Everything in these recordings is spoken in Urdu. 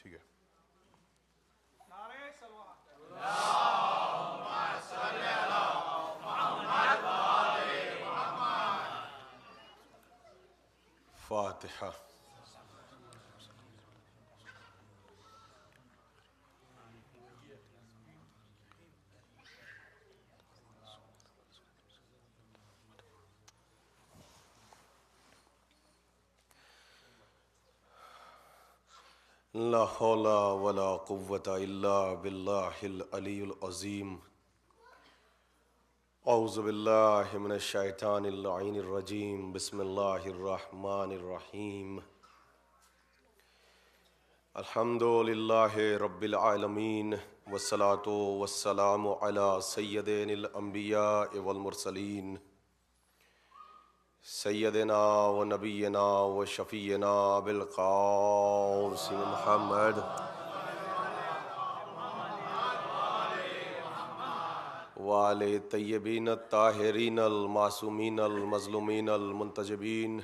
ٹھیک ہے. فاتحہ. لا حول ولا قوة الا باللہ العلی العظیم. اعوذ باللہ من الشیطان اللعین الرجیم. بسم اللہ الرحمن الرحیم. الحمد للہ رب العالمین والصلاة والسلام علی سیدنا الانبیاء والمرسلین سیدنا و نبینا و شفیعنا بالقاسم محمد وآل طیبین الطاہرین المعصومین المظلومین المنتجبین.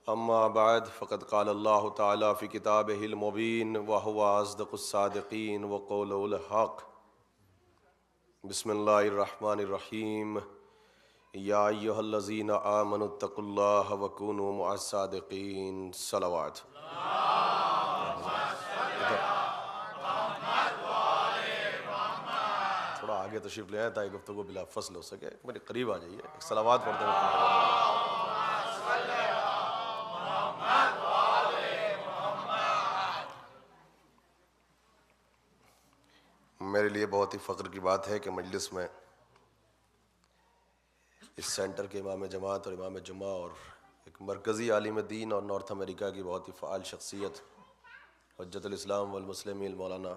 اما بعد فقد قال اللہ تعالی فی کتابہ المبین وہو اصدق الصادقین وقولہ الحق. بسم اللہ الرحمن الرحیم. یا ایہا الذین آمنوا اتقوا اللہ وکونوا مع الصادقین. صلوات. تھوڑا آگے تشریف لے آئیں تاکہ گفتگو بلا فصل ہو سکے. میرے قریب آ جائیے. ایک صلوات پڑھتے ہیں. میرے لیے بہت ہی فخر کی بات ہے کہ مجلس میں اس سینٹر کے امام جماعت اور امام جمعہ اور ایک مرکزی عالم دین اور نارتھ امریکہ کی بہت ہی فعال شخصیت حجت الاسلام والمسلمین مولانا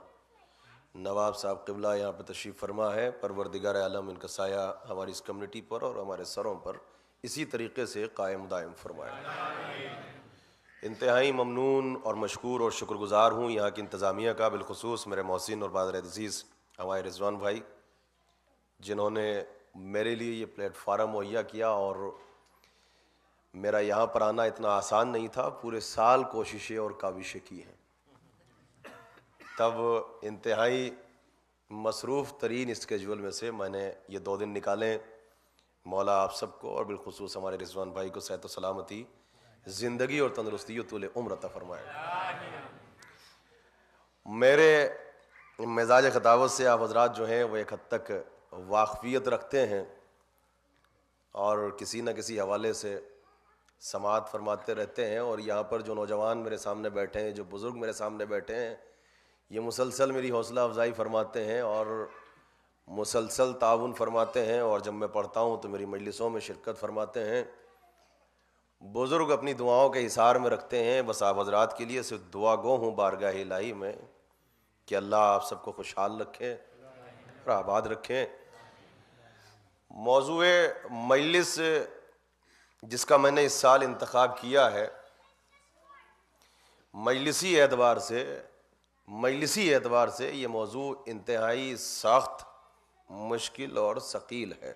نواب صاحب قبلہ یہاں پہ تشریف فرما ہے. پروردگار عالم ان کا سایہ ہماری اس کمیونٹی پر اور ہمارے سروں پر اسی طریقے سے قائم دائم فرمائے. انتہائی ممنون اور مشکور اور شکر گزار ہوں یہاں کی انتظامیہ کا، بالخصوص میرے محسن اور برادر عزیز ہمارے رضوان بھائی، جنہوں نے میرے لیے یہ پلیٹ فارم مہیا کیا. اور میرا یہاں پر آنا اتنا آسان نہیں تھا، پورے سال کوششیں اور کاوشیں کی ہیں. تب انتہائی مصروف ترین اسکیجول میں سے میں نے یہ 2 دن نکالیں. مولا آپ سب کو اور بالخصوص ہمارے رضوان بھائی کو صحت و سلامتی، زندگی اور تندرستی و طول عمر عطا فرمائے. میرے مزاج خطابت سے آپ حضرات جو ہیں وہ ایک حد تک واقفیت رکھتے ہیں اور کسی نہ کسی حوالے سے سماعت فرماتے رہتے ہیں. اور یہاں پر جو نوجوان میرے سامنے بیٹھے ہیں، جو بزرگ میرے سامنے بیٹھے ہیں، یہ مسلسل میری حوصلہ افزائی فرماتے ہیں اور مسلسل تعاون فرماتے ہیں. اور جب میں پڑھتا ہوں تو میری مجلسوں میں شرکت فرماتے ہیں. بزرگ اپنی دعاؤں کے حصار میں رکھتے ہیں. بس آپ حضرات کے لیے صرف دعا گو ہوں بارگاہ الہی میں کہ اللہ آپ سب کو خوشحال رکھے اور آباد رکھیں. موضوع مجلس جس کا میں نے اس سال انتخاب کیا ہے، مجلسی اعتبار سے یہ موضوع انتہائی سخت، مشکل اور ثقیل ہے.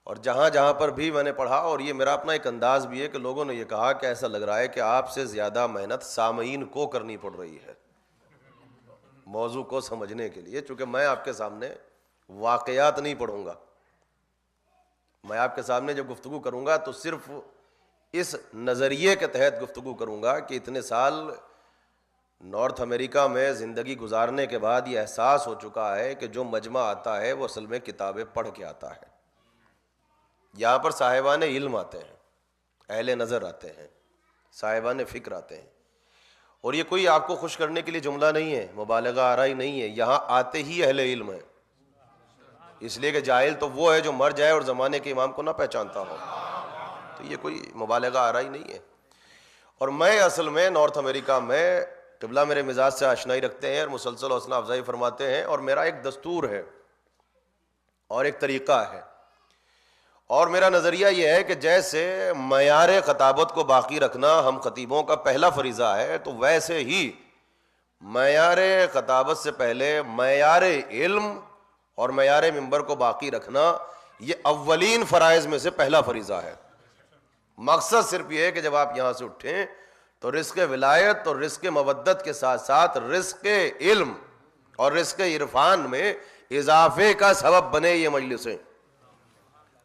اور جہاں جہاں پر بھی میں نے پڑھا، اور یہ میرا اپنا ایک انداز بھی ہے کہ لوگوں نے یہ کہا کہ ایسا لگ رہا ہے کہ آپ سے زیادہ محنت سامعین کو کرنی پڑ رہی ہے موضوع کو سمجھنے کے لیے. چونکہ میں آپ کے سامنے واقعات نہیں پڑھوں گا، میں آپ کے سامنے جب گفتگو کروں گا تو صرف اس نظریے کے تحت گفتگو کروں گا کہ اتنے سال نارتھ امریکہ میں زندگی گزارنے کے بعد یہ احساس ہو چکا ہے کہ جو مجمع آتا ہے وہ اصل میں کتابیں پڑھ کے آتا ہے. یہاں پر صاحبان علم آتے ہیں، اہل نظر آتے ہیں، صاحبان فکر آتے ہیں. اور یہ کوئی آپ کو خوش کرنے کے لیے جملہ نہیں ہے، مبالغہ آرائی نہیں ہے. یہاں آتے ہی اہل علم ہیں، اس لیے کہ جاہل تو وہ ہے جو مر جائے اور زمانے کے امام کو نہ پہچانتا ہو. تو یہ کوئی مبالغہ آرائی نہیں ہے. اور میں اصل میں نارتھ امریکہ میں قبلہ میرے مزاج سے آشنائی رکھتے ہیں اور مسلسل حوصلہ افزائی فرماتے ہیں. اور میرا ایک دستور ہے اور ایک طریقہ ہے، اور میرا نظریہ یہ ہے کہ جیسے معیار خطابت کو باقی رکھنا ہم خطیبوں کا پہلا فریضہ ہے، تو ویسے ہی معیار خطابت سے پہلے معیار علم اور معیار منبر کو باقی رکھنا یہ اولین فرائض میں سے پہلا فریضہ ہے. مقصد صرف یہ ہے کہ جب آپ یہاں سے اٹھیں تو رزق ولایت اور رزق مودت کے ساتھ ساتھ رزق علم اور رزق عرفان میں اضافے کا سبب بنے یہ مجلسیں.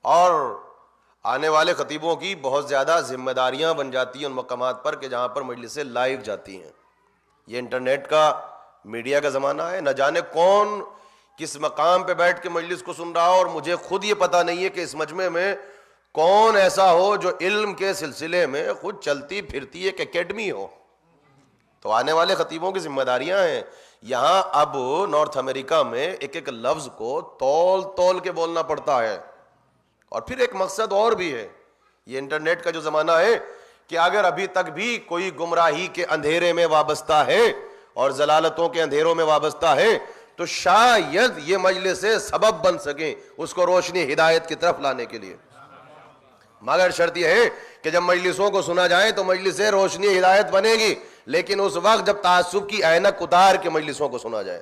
اور آنے والے خطیبوں کی بہت زیادہ ذمہ داریاں بن جاتی ہیں ان مقامات پر کہ جہاں پر مجلسیں لائیو جاتی ہیں. یہ انٹرنیٹ کا میڈیا کا زمانہ ہے، نہ جانے کون کس مقام پہ بیٹھ کے مجلس کو سن رہا ہو، اور مجھے خود یہ پتہ نہیں ہے کہ اس مجمع میں کون ایسا ہو جو علم کے سلسلے میں خود چلتی پھرتی ایک اکیڈمی ہو. تو آنے والے خطیبوں کی ذمہ داریاں ہیں. یہاں اب نارتھ امریکہ میں ایک ایک لفظ کو تول تول کے بولنا پڑتا ہے. اور پھر ایک مقصد اور بھی ہے، یہ انٹرنیٹ کا جو زمانہ ہے کہ اگر ابھی تک بھی کوئی گمراہی کے اندھیرے میں وابستہ ہے اور ضلالتوں کے اندھیروں میں وابستہ ہے تو شاید یہ مجلسیں سبب بن سکیں اس کو روشنی ہدایت کی طرف لانے کے لیے. مگر شرط یہ ہے کہ جب مجلسوں کو سنا جائے تو مجلسیں روشنی ہدایت بنے گی، لیکن اس وقت جب تعصب کی اینک اتار کے مجلسوں کو سنا جائے،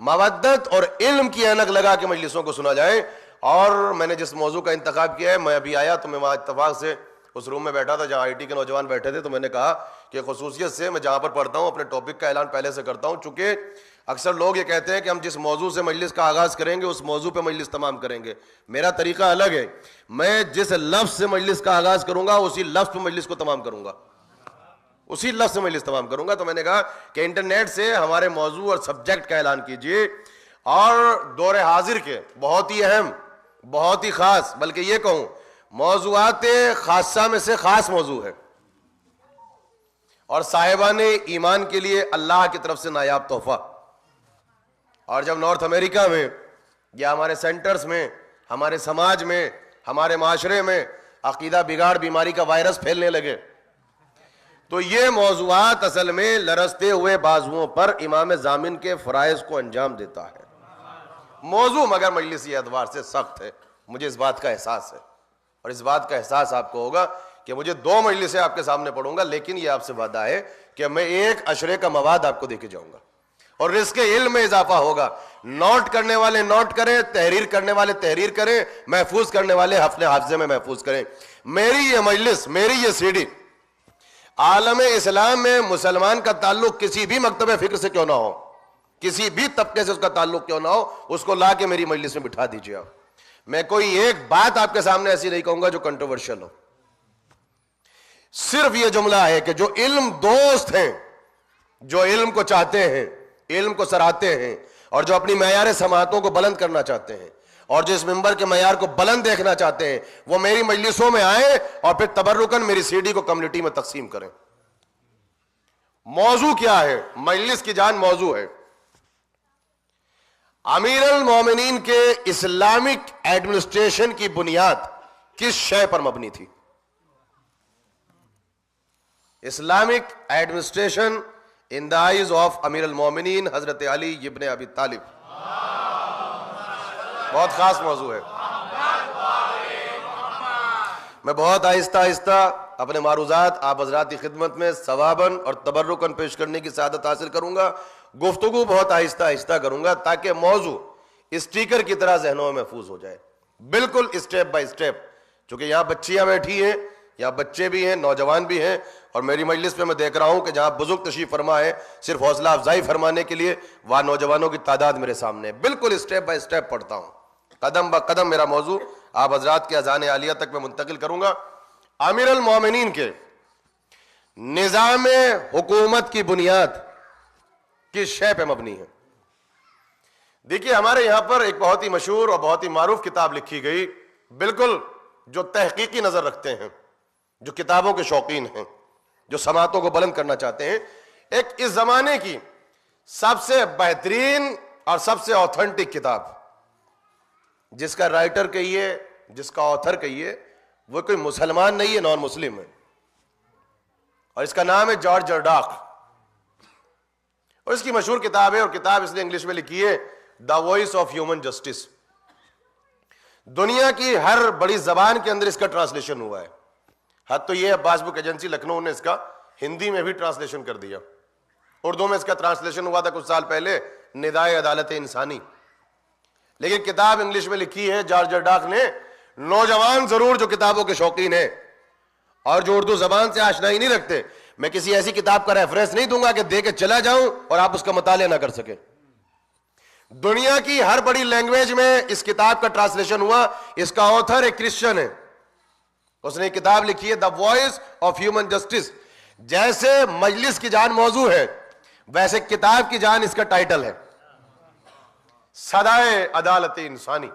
مودت اور علم کی اینک لگا کے مجلسوں کو سنا جائے. اور میں نے جس موضوع کا انتخاب کیا ہے، میں ابھی آیا تو میں وہاں اتفاق سے اس روم میں بیٹھا تھا جہاں آئی ٹی کے نوجوان بیٹھے تھے، تو میں نے کہا کہ خصوصیت سے میں جہاں پر پڑھتا ہوں اپنے ٹاپک کا اعلان پہلے سے کرتا ہوں، چونکہ اکثر لوگ یہ کہتے ہیں کہ ہم جس موضوع سے مجلس کا آغاز کریں گے اس موضوع پہ مجلس تمام کریں گے. میرا طریقہ الگ ہے، میں جس لفظ سے مجلس کا آغاز کروں گا اسی لفظ پہ مجلس کو تمام کروں گا، اسی لفظ سے مجلس تمام کروں گا. تو میں نے کہا کہ انٹرنیٹ سے ہمارے موضوع اور سبجیکٹ کا اعلان کیجئے، اور دور حاضر کے بہت ہی اہم، بہت ہی خاص، بلکہ یہ کہوں موضوعات خاصہ میں سے خاص موضوع ہے، اور صاحبان ایمان کے لیے اللہ کی طرف سے نایاب تحفہ. اور جب نارتھ امریکہ میں یا ہمارے سینٹرز میں، ہمارے سماج میں، ہمارے معاشرے میں عقیدہ بگاڑ بیماری کا وائرس پھیلنے لگے تو یہ موضوعات اصل میں لرزتے ہوئے بازوؤں پر امام ضامن کے فرائض کو انجام دیتا ہے. موضوع مگر مجلسی اعتبار سے سخت ہے، مجھے اس بات کا احساس ہے، اور اس بات کا احساس آپ کو ہوگا کہ مجھے 2 مجلسیں آپ کے سامنے پڑھوں گا، لیکن یہ آپ سے وعدہ ہے کہ میں 1 عشرے کا مواد آپ کو دے کے جاؤں گا، اور رزق علم میں اضافہ ہوگا. نوٹ کرنے والے نوٹ کریں، تحریر کرنے والے تحریر کریں، محفوظ کرنے والے اپنے حافظے میں محفوظ کریں. میری یہ مجلس، میری یہ سی ڈی عالم اسلام میں مسلمان کا تعلق کسی بھی مکتب فکر سے کیوں نہ ہو، کسی بھی طبقے سے اس کا تعلق کیوں نہ ہو، اس کو لا کے میری مجلس میں بٹھا دیجیے. آپ میں کوئی ایک بات آپ کے سامنے ایسی نہیں کہوں گا جو کنٹروورشل ہو. صرف یہ جملہ ہے کہ جو علم دوست ہیں، جو علم کو چاہتے ہیں، علم کو سراہتے ہیں، اور جو اپنی معیار سماعتوں کو بلند کرنا چاہتے ہیں، اور جو اس ممبر کے معیار کو بلند دیکھنا چاہتے ہیں، وہ میری مجلسوں میں آئیں اور پھر تبرکاً میری سی ڈی کو کمیونٹی میں تقسیم کریں. موضوع کیا ہے؟ مجلس کی جان موضوع ہے. امیر المومنین کے اسلامک ایڈمنسٹریشن کی بنیاد کس شے پر مبنی تھی؟ Islamic administration in the eyes of امیر المومنین حضرت علی ابن ابی طالب. بہت خاص موضوع ہے. میں بہت آہستہ آہستہ اپنے معروضات آپ حضرات کی خدمت میں ثواباً اور تبرکاً پیش کرنے کی سعادت حاصل کروں گا. گفتگو بہت آہستہ آہستہ کروں گا تاکہ موضوع اسٹیکر کی طرح ذہنوں میں محفوظ ہو جائے، بالکل اسٹیپ بائی اسٹیپ. چونکہ یہاں بچیاں بیٹھی ہیں، یہاں بچے بھی ہیں، نوجوان بھی ہیں، اور میری مجلس پہ میں دیکھ رہا ہوں کہ جہاں بزرگ تشریف فرما ہے صرف حوصلہ افزائی فرمانے کے لیے، وہاں نوجوانوں کی تعداد میرے سامنے ہے. بالکل اسٹیپ بائی اسٹیپ پڑھتا ہوں، قدم با قدم میرا موضوع آپ حضرات کے اذان عالیہ تک میں منتقل کروں گا. امیر المومنین کے نظام حکومت کی بنیاد کس شے پہ مبنی ہے؟ دیکھیے ہمارے یہاں پر ایک بہت ہی مشہور اور بہت ہی معروف کتاب لکھی گئی، بالکل جو تحقیقی نظر رکھتے ہیں، جو کتابوں کے شوقین ہیں، جو سماعتوں کو بلند کرنا چاہتے ہیں، ایک اس زمانے کی سب سے بہترین اور سب سے آتھنٹک کتاب، جس کا رائٹر کہیے، جس کا آتھر کہیے، وہ کوئی مسلمان نہیں ہے، نان مسلم ہے، اور اس کا نام ہے جارج جرڈاق. اور اس کی مشہور کتاب ہے، اور کتاب اس نے انگلش میں لکھی ہے the voice of human justice. دنیا کی ہر بڑی زبان کے اندر اس کا ٹرانسلیشن ہوا ہے. حد تو یہ عباس بک ایجنسی لکھنؤ نے اس کا ہندی میں بھی ٹرانسلیشن کر دیا. اردو میں اس کا ٹرانسلیشن ہوا تھا کچھ سال پہلے، ندائے عدالت انسانی. لیکن کتاب انگلش میں لکھی ہے جارج جرڈاق نے. نوجوان ضرور جو کتابوں کے شوقین ہیں اور جو اردو زبان سے آشنائی نہیں رکھتے، میں کسی ایسی کتاب کا ریفرنس نہیں دوں گا کہ دے کے چلا جاؤں اور آپ اس کا مطالعہ نہ کر سکیں. دنیا کی ہر بڑی لینگویج میں اس کتاب کا ٹرانسلیشن ہوا. اس کا آتھر ایک کرسچن ہے, اس نے کتاب لکھی ہے the voice of human justice. جیسے مجلس کی جان موضوع ہے ویسے کتاب کی جان اس کا ٹائٹل ہے صدائے عدالت انسانی,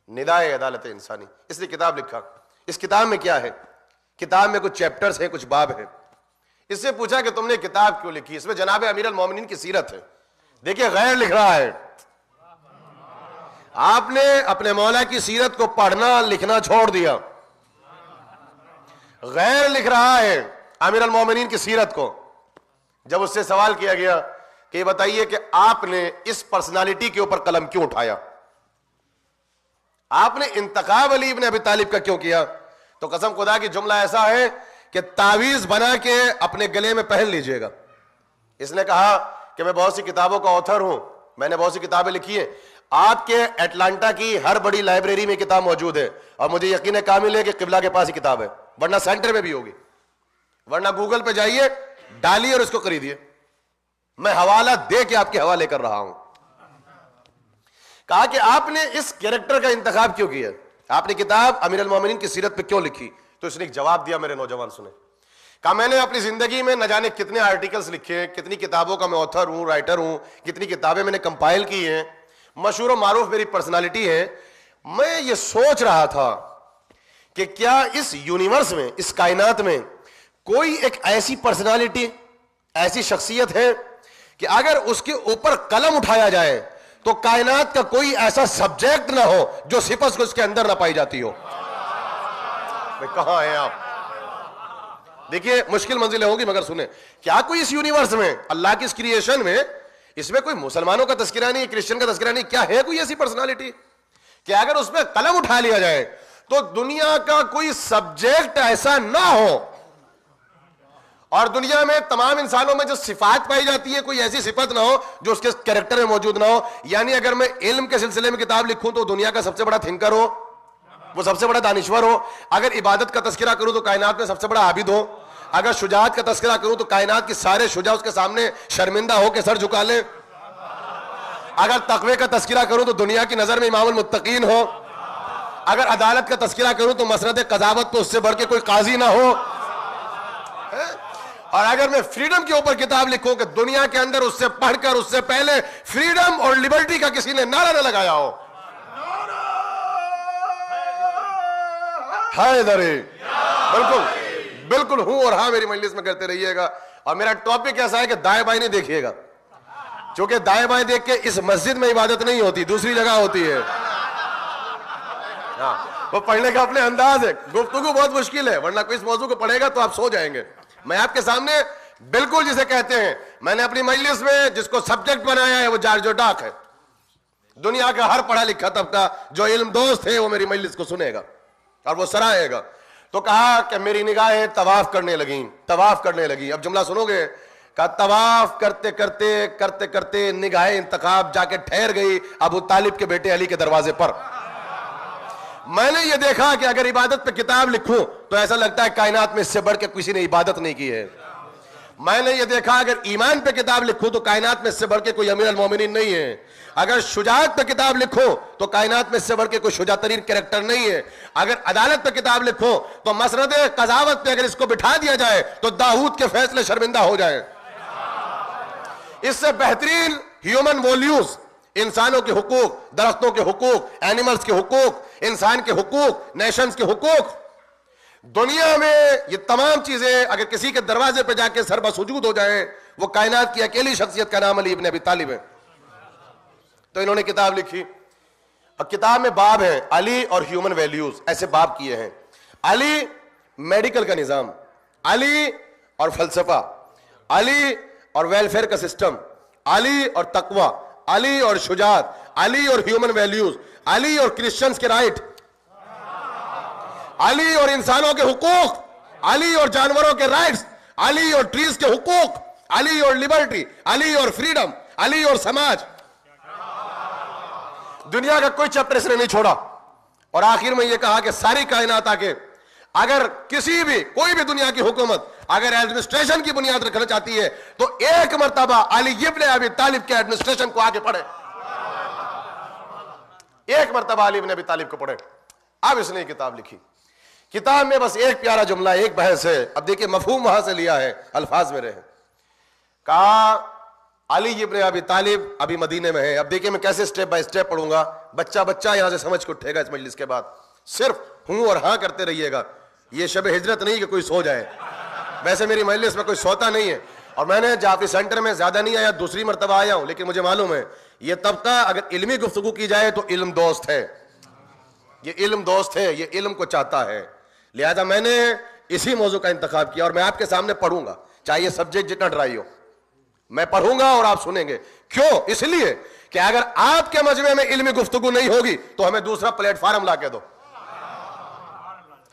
ندائے عدالت انسانی. اس نے کتاب لکھا. اس کتاب میں کیا ہے؟ کتاب میں کچھ چیپٹرز ہیں, کچھ باب ہیں. اس سے پوچھا کہ تم نے کتاب کیوں لکھی؟ اس میں جناب امیر المومنین کی سیرت ہے. دیکھیں غیر لکھ رہا ہے. آپ نے اپنے مولا کی سیرت کو پڑھنا لکھنا چھوڑ دیا. غیر لکھ رہا ہے امیر المومنین کی سیرت کو. جب اس سے سوال کیا گیا کہ یہ بتائیے کہ آپ نے اس پرسنالٹی کے اوپر قلم کیوں اٹھایا, آپ نے انتخاب علی ابن ابی طالب کا کیوں کیا, تو قسم خدا کی جملہ ایسا ہے کہ تعویذ بنا کے اپنے گلے میں پہن لیجئے گا. اس نے کہا کہ میں بہت سی کتابوں کا آتھر ہوں, میں نے بہت سی کتابیں لکھی ہیں. آپ کے اٹلانٹا کی ہر بڑی لائبریری میں کتاب موجود ہے اور مجھے یقین کامل ہے کہ قبلہ کے پاس ہی کتاب ہے, ورنہ سینٹر میں بھی ہوگی, ورنہ گوگل پہ جائیے ڈالیے اور اس کو خریدیے. میں حوالہ دے کے آپ کے حوالے کر رہا ہوں. کہا کہ آپ نے اس کیریکٹر کا انتخاب کیوں کیا, آپ نے کتاب امیر المومنین کی سیرت پہ کیوں لکھی؟ تو اس نے ایک جواب دیا میرے نوجوان سنیں. کہا میں نے اپنی زندگی میں نہ جانے کتنے آرٹیکلز لکھے ہیں, کتنی کتابوں کا میں آتھر ہوں, رائٹر ہوں, کتنی کتابیں میں نے کمپائل کی ہیں, مشہور و معروف میری پرسنالٹی ہے. میں یہ سوچ رہا تھا کہ کیا اس یونیورس میں, اس کائنات میں کوئی ایک ایسی پرسنالٹی, ایسی شخصیت ہے کہ اگر اس کے اوپر قلم اٹھایا جائے تو کائنات کا کوئی ایسا سبجیکٹ نہ ہو جو صفت اس کے اندر نہ پائی جاتی ہو. کہاں ہیں آپ؟ دیکھیے مشکل منزلیں ہوں گی مگر سنیں, کیا کوئی اس یونیورس میں, اللہ کی اس کریشن میں, اس میں کوئی مسلمانوں کا تذکرہ نہیں, کرسچن کا تذکرہ نہیں, کیا ہے کوئی ایسی پرسنالٹی کہ اگر اس میں قلم اٹھا لیا جائے تو دنیا کا کوئی سبجیکٹ ایسا نہ ہو, اور دنیا میں تمام انسانوں میں جو صفات پائی جاتی ہے کوئی ایسی صفت نہ ہو جو اس کے کیریکٹر میں موجود نہ ہو؟ یعنی اگر میں علم کے سلسلے میں کتاب لکھوں تو دنیا کا سب سے بڑا تھنکر ہو, وہ سب سے بڑا دانشور ہو. اگر عبادت کا تذکرہ کروں تو کائنات میں سب سے بڑا عابد ہو. اگر شجاعت کا تذکرہ کروں تو کائنات کے سارے شجاع اس کے سامنے شرمندہ ہو کے سر جھکا لیں. اگر تقوی کا تذکرہ کروں تو دنیا کی نظر میں امام المتقین ہو. اگر عدالت کا تذکرہ کروں تو مسند قضاوت تو اس سے بڑھ کے کوئی قاضی نہ ہو. اور اگر میں فریڈم کے اوپر کتاب لکھوں کہ دنیا کے اندر اس سے پڑھ کر اس سے پہلے فریڈم اور لبرٹی کا کسی نے نعرہ نہ لگایا ہو. حیدری بالکل بالکل ہوں اور ہاں میری مجلس میں کرتے رہیے گا. اور میرا ٹاپک ایسا ہے کہ دائیں بائیں نہیں دیکھیے گا, چونکہ دائیں بائیں دیکھ کے اس مسجد میں عبادت نہیں ہوتی, دوسری جگہ ہوتی ہے. ہاں وہ پڑھنے کا اپنے انداز ہے, گفتگو بہت مشکل ہے, ورنہ کوئی اس موضوع کو پڑھے گا تو آپ سو جائیں گے. میں آپ کے سامنے بالکل جسے کہتے ہیں, میں نے اپنی مجلس میں جس کو سبجیکٹ بنایا ہے وہ جارج ڈاک ہے. دنیا کا ہر پڑھا لکھا طبقہ جو علم دوست ہے وہ میری مجلس کو سنے گا اور وہ سراہے گا. تو کہا کہ میری نگاہیں طواف کرنے لگیں. اب جملہ سنو گے. کہا طواف کرتے کرتے کرتے کرتے نگاہیں انتخاب جا کے ٹھہر گئی ابو طالب کے بیٹے علی کے دروازے پر. میں نے یہ دیکھا کہ اگر عبادت پہ کتاب لکھوں تو ایسا لگتا ہے کائنات میں اس سے بڑھ کے کسی نے عبادت نہیں کی ہے. میں نے یہ دیکھا اگر ایمان پہ کتاب لکھوں تو کائنات میں اس سے بڑھ کے کوئی امیر المومنین نہیں ہے. اگر شجاعت پہ کتاب لکھو تو کائنات میں اس سے بڑھ کے کوئی شجاع ترین کریکٹر نہیں ہے. اگر عدالت پہ کتاب لکھو تو مسند قضاوت پہ اگر اس کو بٹھا دیا جائے تو داؤد کے فیصلے شرمندہ ہو جائیں. اس سے بہترین ہیومن ویلیوز, انسانوں کے حقوق, درختوں کے حقوق, اینیملز کے حقوق, انسان کے حقوق, نیشنز کے حقوق, دنیا میں یہ تمام چیزیں اگر کسی کے دروازے پہ جا کے سر بسجود ہو جائیں, وہ کائنات کی اکیلی شخصیت کا نام علی ابن ابی طالب ہے. تو انہوں نے کتاب لکھی. اب کتاب میں باب ہیں علی اور ہیومن ویلیوز, ایسے باب کیے ہیں. علی میڈیکل کا نظام, علی اور فلسفہ, علی اور ویلفیئر کا سسٹم, علی اور تقوی, علی اور شجاعت, علی اور ہیومن ویلیوز, علی اور کرسچنز کے رائٹ, علی اور انسانوں کے حقوق, علی اور جانوروں کے رائٹس, علی اور ٹریز کے حقوق, علی اور لبرٹی, علی اور فریڈم, علی اور سماج. دنیا کا کوئی چیپٹر اس نے نہیں چھوڑا. اور آخر میں یہ کہا کہ ساری کائنات آ کے اگر کسی بھی کوئی بھی دنیا کی حکومت اگر ایڈمنسٹریشن کی بنیاد رکھنا چاہتی ہے تو ایک مرتبہ علی ابن ابی طالب کے ایڈمنسٹریشن کو آگے پڑھے، ایک مرتبہ علی ابن ابی طالب کو پڑھے۔ اب اس نے کتاب لکھی، کتاب میں بس ایک پیارا جملہ، ایک بحث ہے۔ اب دیکھیں مفہوم وہاں سے لیا ہے، الفاظ میرے ہیں۔ کہا علی ابن ابی طالب ابھی مدینے میں ہے۔ اب دیکھیں میں کیسے سٹیپ بائی سٹیپ پڑھوں گا، بچہ بچہ یہاں سے سمجھ کے اٹھے گا اس مجلس کے بعد، صرف ہوں اور ہاں کرتے رہیے گا۔ یہ شب ہجرت نہیں کہ کوئی سو جائے، ویسے میری مجلس میں کوئی سوتا نہیں ہے، اور میں نے جعفری سینٹر میں زیادہ نہیں آیا، دوسری مرتبہ آیا ہوں، لیکن مجھے معلوم ہے یہ طبقہ اگر علمی گفتگو کی جائے تو علم دوست ہے، یہ علم دوست ہے، یہ علم کو چاہتا ہے۔ لہذا میں نے اسی موضوع کا انتخاب کیا، اور میں آپ کے سامنے پڑھوں گا، چاہے یہ سبجیکٹ جتنا ڈرائی ہو، میں پڑھوں گا اور آپ سنیں گے۔ کیوں؟ اس لیے کہ اگر آپ کے مجمع میں علمی گفتگو نہیں ہوگی تو ہمیں دوسرا پلیٹ فارم لا کے دو،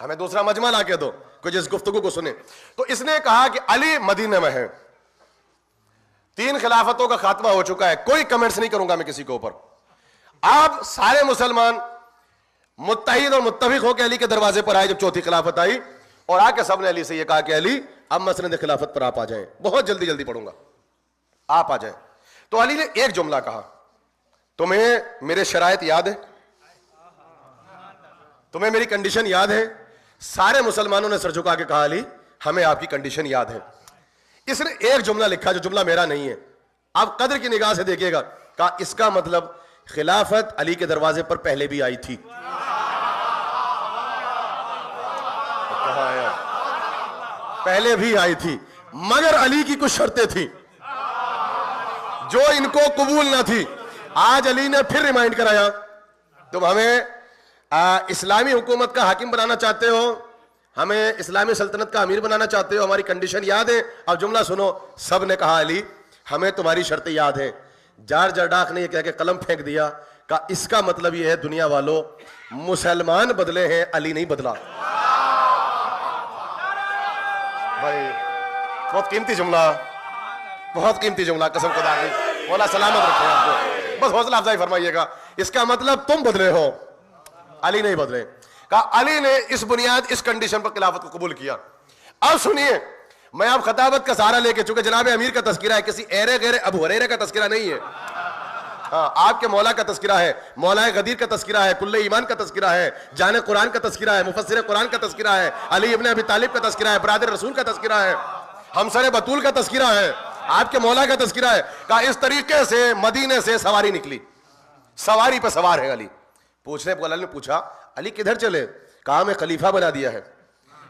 ہمیں دوسرا مجمع لا کے دو کہ جس گفتگو کو سنیں۔ تو اس نے کہا کہ علی مدینے میں ہے، 3 خلافتوں کا خاتمہ ہو چکا ہے، کوئی کمنٹس نہیں کروں گا میں کسی کے اوپر۔ آپ سارے مسلمان متحد اور متفق ہو کے علی کے دروازے پر آئے جب چوتھی خلافت آئی، اور آ کے سب نے علی سے یہ کہا کہ علی اب مسند خلافت پر آپ آ جائیں، بہت جلدی جلدی پڑھوں گا، آپ آ جائیں۔ تو علی نے ایک جملہ کہا، تمہیں میرے شرائط یاد ہے؟ تمہیں میری کنڈیشن یاد ہے؟ سارے مسلمانوں نے سر جھکا کے کہا علی ہمیں آپ کی کنڈیشن یاد ہے۔ اس نے ایک جملہ لکھا جو جملہ میرا نہیں ہے، آپ قدر کی نگاہ سے دیکھیے گا، کہا اس کا مطلب خلافت علی کے دروازے پر پہلے بھی آئی تھی۔ پہلے بھی آئی تھی، مگر علی کی کچھ شرطیں تھیں جو ان کو قبول نہ تھی۔ آج علی نے پھر ریمائنڈ کرایا، تم ہمیں اسلامی حکومت کا حاکم بنانا چاہتے ہو، ہمیں اسلامی سلطنت کا امیر بنانا چاہتے ہو، ہماری کنڈیشن یاد ہے؟ اب جملہ سنو، سب نے کہا علی ہمیں تمہاری شرطیں یاد ہیں۔ جار جرڈاک نے یہ کہہ کے قلم پھینک دیا، کہا اس کا مطلب یہ ہے دنیا والوں مسلمان بدلے ہیں، علی نہیں بدلا۔ بھائی بہت قیمتی جملہ، بہت قیمتی جملہ، قسم خدا کی، مولا سلامت رکھے آپ کو، بس حوصلہ افزائی فرمائیے گا۔ اس کا مطلب تم بدلے ہو، علی نہیں بدلے۔ کہا علی نے اس بنیاد اس کنڈیشن پر خلافت کو قبول کیا۔ اب سنیے، میں اب خطابت کا سہارا لے کے، چونکہ جناب امیر کا تذکرہ ہے، کسی ایرے غیر ابو ہریرہ کا تذکرہ نہیں ہے، ہاں آپ کے مولا کا تذکرہ ہے، مولا غدیر کا تذکرہ ہے، کل ایمان کا تذکرہ ہے، جان قرآن کا تذکرہ ہے، مفسر قرآن کا تذکرہ ہے، علی ابن ابی طالب کا تذکرہ ہے، برادر رسول کا تذکرہ ہے، ہمسر بطول کا تذکرہ ہے، آپ کے مولا کا تذکرہ ہے۔ کہا اس طریقے سے مدینے سے سواری نکلی، سواری پہ سوار ہے علی۔ پوچھنے پر علی نے پوچھا علی کدھر چلے؟ کہا میں خلیفہ بنا دیا ہے۔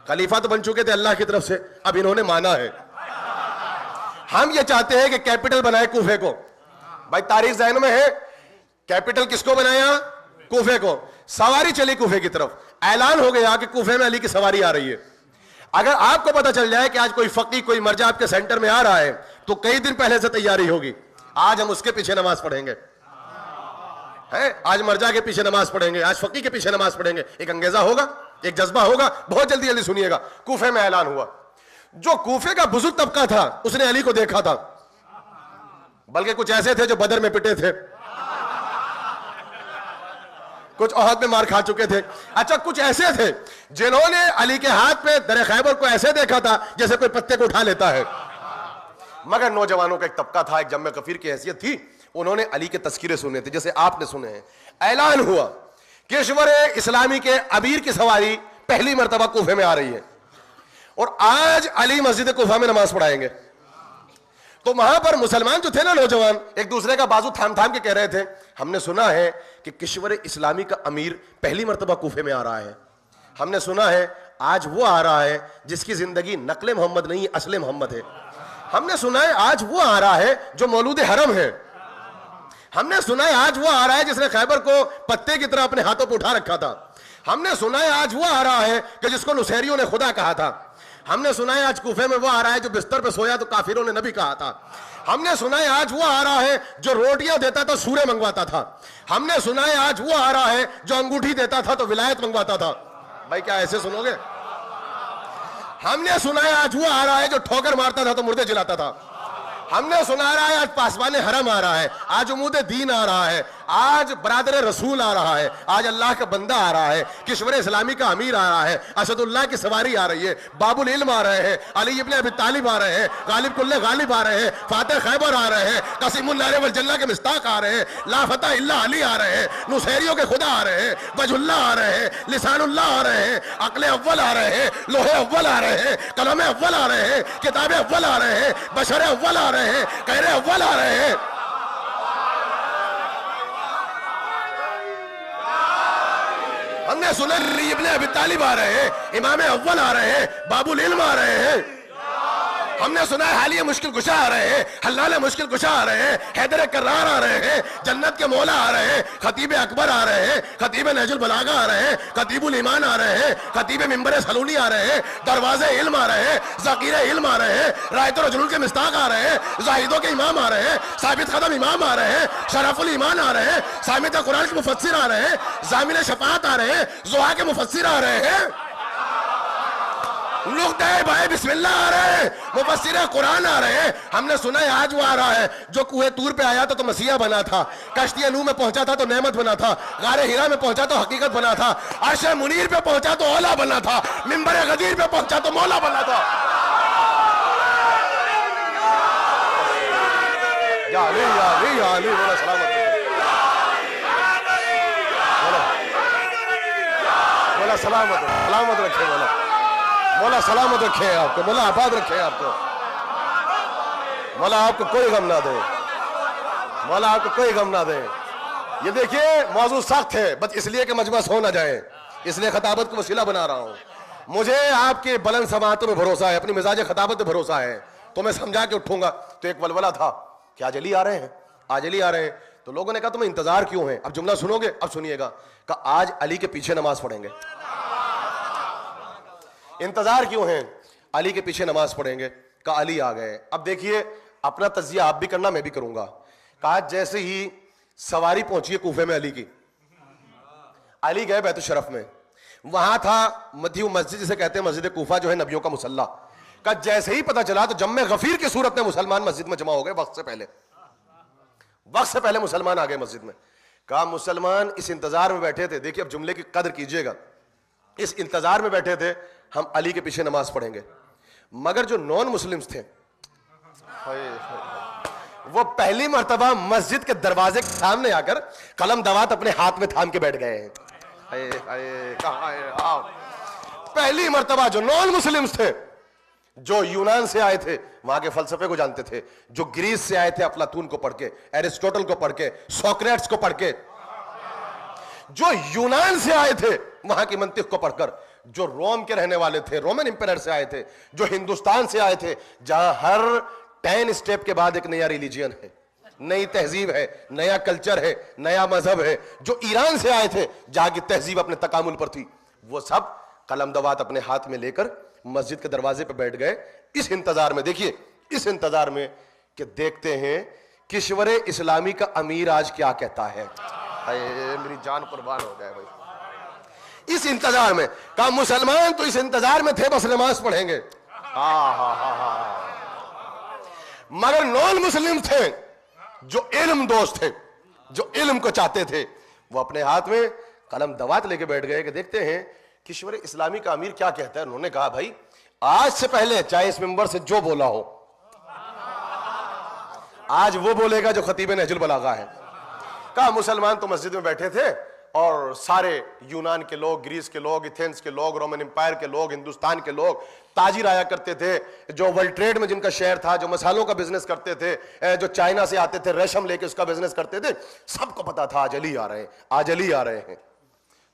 خلیفہ تو بن چکے تھے اللہ کی طرف سے، اب انہوں نے مانا ہے، ہم یہ چاہتے ہیں کہ کیپٹل بنائے کوفے کو۔ بھائی تاریخ ذہن میں ہے، کیپٹل کس کو بنایا؟ کوفے کو۔ سواری چلی کوفے کی طرف، اعلان ہو گیا کہ کوفے میں علی کی سواری آ رہی ہے۔ اگر آپ کو پتا چل جائے کہ آج کوئی فقی کوئی مرجع آپ کے سینٹر میں آ رہا ہے تو کئی دن پہلے سے تیاری ہوگی، آج ہم اس کے پیچھے نماز پڑھیں گے، آج مرجع کے پیچھے نماز پڑھیں گے، آج فقی کے پیچھے نماز پڑھیں گے، ایک انگیزہ ہوگا، ایک جذبہ ہوگا۔ بہت جلدی جلدی سنیے گا، کوفے میں اعلان ہوا۔ جو کوفے کا بزرگ طبقہ تھا اس نے علی کو دیکھا تھا، بلکہ کچھ ایسے تھے جو بدر میں پٹے تھے، کچھ احد میں مار کھا چکے تھے، اچھا کچھ ایسے تھے جنہوں نے علی کے ہاتھ پہ در خیبر کو ایسے دیکھا تھا جیسے کوئی پتے کو اٹھا لیتا ہے۔ مگر نوجوانوں کا ایک طبقہ تھا، ایک جمع کفیر کی حیثیت تھی، انہوں نے علی کے تذکرے سنے تھے جیسے آپ نے سنے ہیں۔ اعلان ہوا کشور اسلامی کے امیر کی سواری پہلی مرتبہ کوفے میں آ رہی ہے، اور آج علی مسجد کوفہ میں نماز پڑھائیں گے۔ تو وہاں پر مسلمان جو تھے نا، نوجوان ایک دوسرے کا بازو تھام تھام کے کہہ رہے تھے ہم نے سنا ہے کہ کشور اسلامی کا امیر پہلی مرتبہ کوفے میں آ رہا ہے، ہم نے سنا ہے آج وہ آ رہا ہے جس کی زندگی نقل محمد نہیں اصل محمد ہے، ہم نے سنا ہے آج وہ آ رہا ہے جو مولود حرم ہے، ہم نے سنا ہے آج وہ آ رہا ہے جس نے خیبر کو پتے کی طرح اپنے ہاتھوں پہ اٹھا رکھا تھا، ہم نے سنا ہے آج وہ آ رہا ہے کہ جس کو نصیریوں نے خدا کہا تھا، ہم نے سنا ہے آج کوفے میں وہ آ رہا ہے جو بستر پہ سویا تو کافروں نے نبی کہا تھا، ہم نے سنا ہے آج وہ آ رہا ہے جو روٹیاں دیتا تھا سورے منگواتا تھا، ہم نے سنا ہے آج وہ آ رہا ہے جو انگوٹھی دیتا تھا تو ولایت منگواتا تھا۔ بھائی کیا ایسے سنو گے؟ ہم نے سنا ہے آج وہ آ رہا ہے جو ٹھوکر مارتا تھا تو مردے جلاتا تھا، ہم نے سنا رہا ہے آج پاسبان حرم آ رہا ہے، آج عمود دین آ رہا ہے، آج برادر رسول آ رہا ہے, آج اللہ کا بندہ آ رہا ہے, کشور اسلامی کا امیر آ رہا ہے, اسد اللہ کی سواری آ رہی ہے, باب العلم آ رہے ہیں, علی ابن ابی طالب آ رہے ہیں, غالب کل غالب آ رہے ہیں, فاتح خیبر آ رہے ہیں, قاسم النار والجنہ کے مصداق آ رہے ہیں, لا فتح الا علی آ رہے ہیں, نصیریوں کے خدا آ رہے ہیں, وجہ اللہ آ رہے ہیں, لسان اللہ آ رہے ہیں, عقل اول آ رہے ہیں, لوح اول آ رہے ہیں, قلم اول آ رہے ہیں, کتاب اول آ رہے ہیں, بشر اول آ رہے ہیں, قہر اول آ رہے ہیں. ہم نے سنا علی ابن ابی طالب آ رہے ہیں, امام اول آ رہے ہیں, باب العلم آ رہے ہیں. ہم نے سنا ہے حالیہ مشکل کشا آ رہے ہیں, حلال مشکل کشا آ رہے ہیں, حیدر کرار آ رہے ہیں, جنت کے مولا آ رہے ہیں, خطیب اکبر آ رہے ہیں, خطیب نہج البلاغہ آ رہے ہیں, خطیب الایمان آ رہے ہیں, خطیب منبر سلونی آ رہے ہیں, دروازے علم آ رہے ہیں, ذخیر علم آ رہے ہیں, رایت الرجل کے مصداق آ رہے ہیں, زاہدوں کے امام آ رہے ہیں, ثابت قدم امام آ رہے ہیں, شرف الایمان آ رہے ہیں, سامع قرآن کے مفسر آ رہے ہیں, ضامن شفاعت آ رہے ہیں, ضحیٰ کے مفسر آ رہے ہیں, نقطہ بھائی بسم اللہ آ رہے ہیں, مفسر قرآن آ رہے ہیں. ہم نے سنا ہے آج وہ آ رہا ہے جو کوہ طور پہ آیا تھا تو مسیح بنا تھا, کشتی نوح میں پہنچا تھا تو نعمت بنا تھا, غار ہرا میں پہنچا تو حقیقت بنا تھا, عرش منیر پہ پہنچا تو اولا بنا تھا, منبر غدیر پہ پہنچا تو مولا بنا تھا. یا علی یا علی یا علی, مولا سلامت مولا سلامت سلامت رکھے, مولا سلامت رکھے آپ کو, مولا آباد رکھے آپ کو, مولا آپ کو کوئی غم نہ دے, مولا آپ کو کوئی غم نہ دے. یہ دیکھیے موضوع سخت ہے, بس اس لیے کہ مجمع سو نہ جائے, اس لیے خطابت کو وسیلہ بنا رہا ہوں. مجھے آپ کے بلند سماعتوں میں بھروسہ ہے, اپنی مزاج خطابت پہ بھروسہ ہے, تو میں سمجھا کے اٹھوں گا. تو ایک ولولہ تھا کہ آج علی آ رہے ہیں, آج علی آ رہے ہیں, تو لوگوں نے کہا تمہیں انتظار کیوں ہے. اب جملہ سنو گے, اب سنیے گا, کہ آج علی کے پیچھے نماز پڑھیں گے. انتظار کیوں ہیں, علی کے پیچھے نماز پڑھیں گے, کہا علی آ گئے. اب دیکھیے اپنا تجزیہ آپ بھی کرنا, میں بھی کروں گا. کہا جیسے ہی سواری پہنچی ہے کوفے میں علی کی, علی گئے بیت الشرف میں, وہاں تھا مدھیو مسجد جسے کہتے ہیں مسجد کوفہ جو ہے نبیوں کا مصلی. کہا جیسے ہی پتہ چلا تو جمع غفیر کی صورت میں مسلمان مسجد میں جمع ہو گئے, وقت سے پہلے مسلمان آ گئے مسجد میں. کہا مسلمان اس انتظار میں بیٹھے تھے, دیکھیے اب جملے کی قدر کیجئے گا, اس انتظار میں بیٹھے تھے ہم علی کے پیچھے نماز پڑھیں گے. مگر جو نان مسلمز تھے وہ پہلی مرتبہ مسجد کے دروازے کے سامنے آ کر قلم دوات اپنے ہاتھ میں تھام کے بیٹھ گئے ہیں. پہلی مرتبہ جو نان مسلمز تھے, جو یونان سے آئے تھے وہاں کے فلسفے کو جانتے تھے, جو گریس سے آئے تھے افلاطون کو پڑھ کے, ایرسٹوٹل کو پڑھ کے, سوکریٹس کو پڑھ کے, جو یونان سے آئے تھے وہاں کی منطق کو پڑھ کر, جو روم کے رہنے والے تھے, رومن امپیرر سے آئے تھے, جو ہندوستان سے آئے تھے جہاں ہر 10 سٹیپ کے بعد ایک نیا ریلیجین ہے, نئی تہذیب ہے, نیا کلچر ہے, نیا مذہب ہے, جو ایران سے آئے تھے جہاں کی تہذیب اپنے تکامل پر تھی, وہ سب قلم دوات اپنے ہاتھ میں لے کر مسجد کے دروازے پہ بیٹھ گئے. اس انتظار میں, دیکھیے اس انتظار میں کہ دیکھتے ہیں کشور اسلامی کا امیر آج کیا کہتا ہے. میری جان قربان ہو جائے بھائی. اس انتظار میں کہا مسلمان تو اس انتظار میں تھے بس نماز پڑھیں گے, مگر نان مسلم تھے جو علم دوست تھے, جو علم کو چاہتے تھے, وہ اپنے ہاتھ میں قلم دوات لے کے بیٹھ گئے کہ دیکھتے ہیں کشور اسلامی کا امیر کیا کہتا ہے. انہوں نے کہا بھائی آج سے پہلے چاہے اس ممبر سے جو بولا ہو, آج وہ بولے گا جو خطیب نہج البلاغہ ہے. کہا مسلمان تو مسجد میں بیٹھے تھے اور سارے یونان کے لوگ, گریس کے لوگ, ایتھنس کے لوگ, رومن امپائر کے لوگ, ہندوستان کے لوگ تاجر آیا کرتے تھے, جو ورلڈ ٹریڈ میں جن کا شہر تھا, جو مسالوں کا بزنس کرتے تھے, جو چائنا سے آتے تھے ریشم لے کے اس کا بزنس کرتے تھے, سب کو پتا تھا آج علی آ رہے ہیں, آج علی آ رہے ہیں.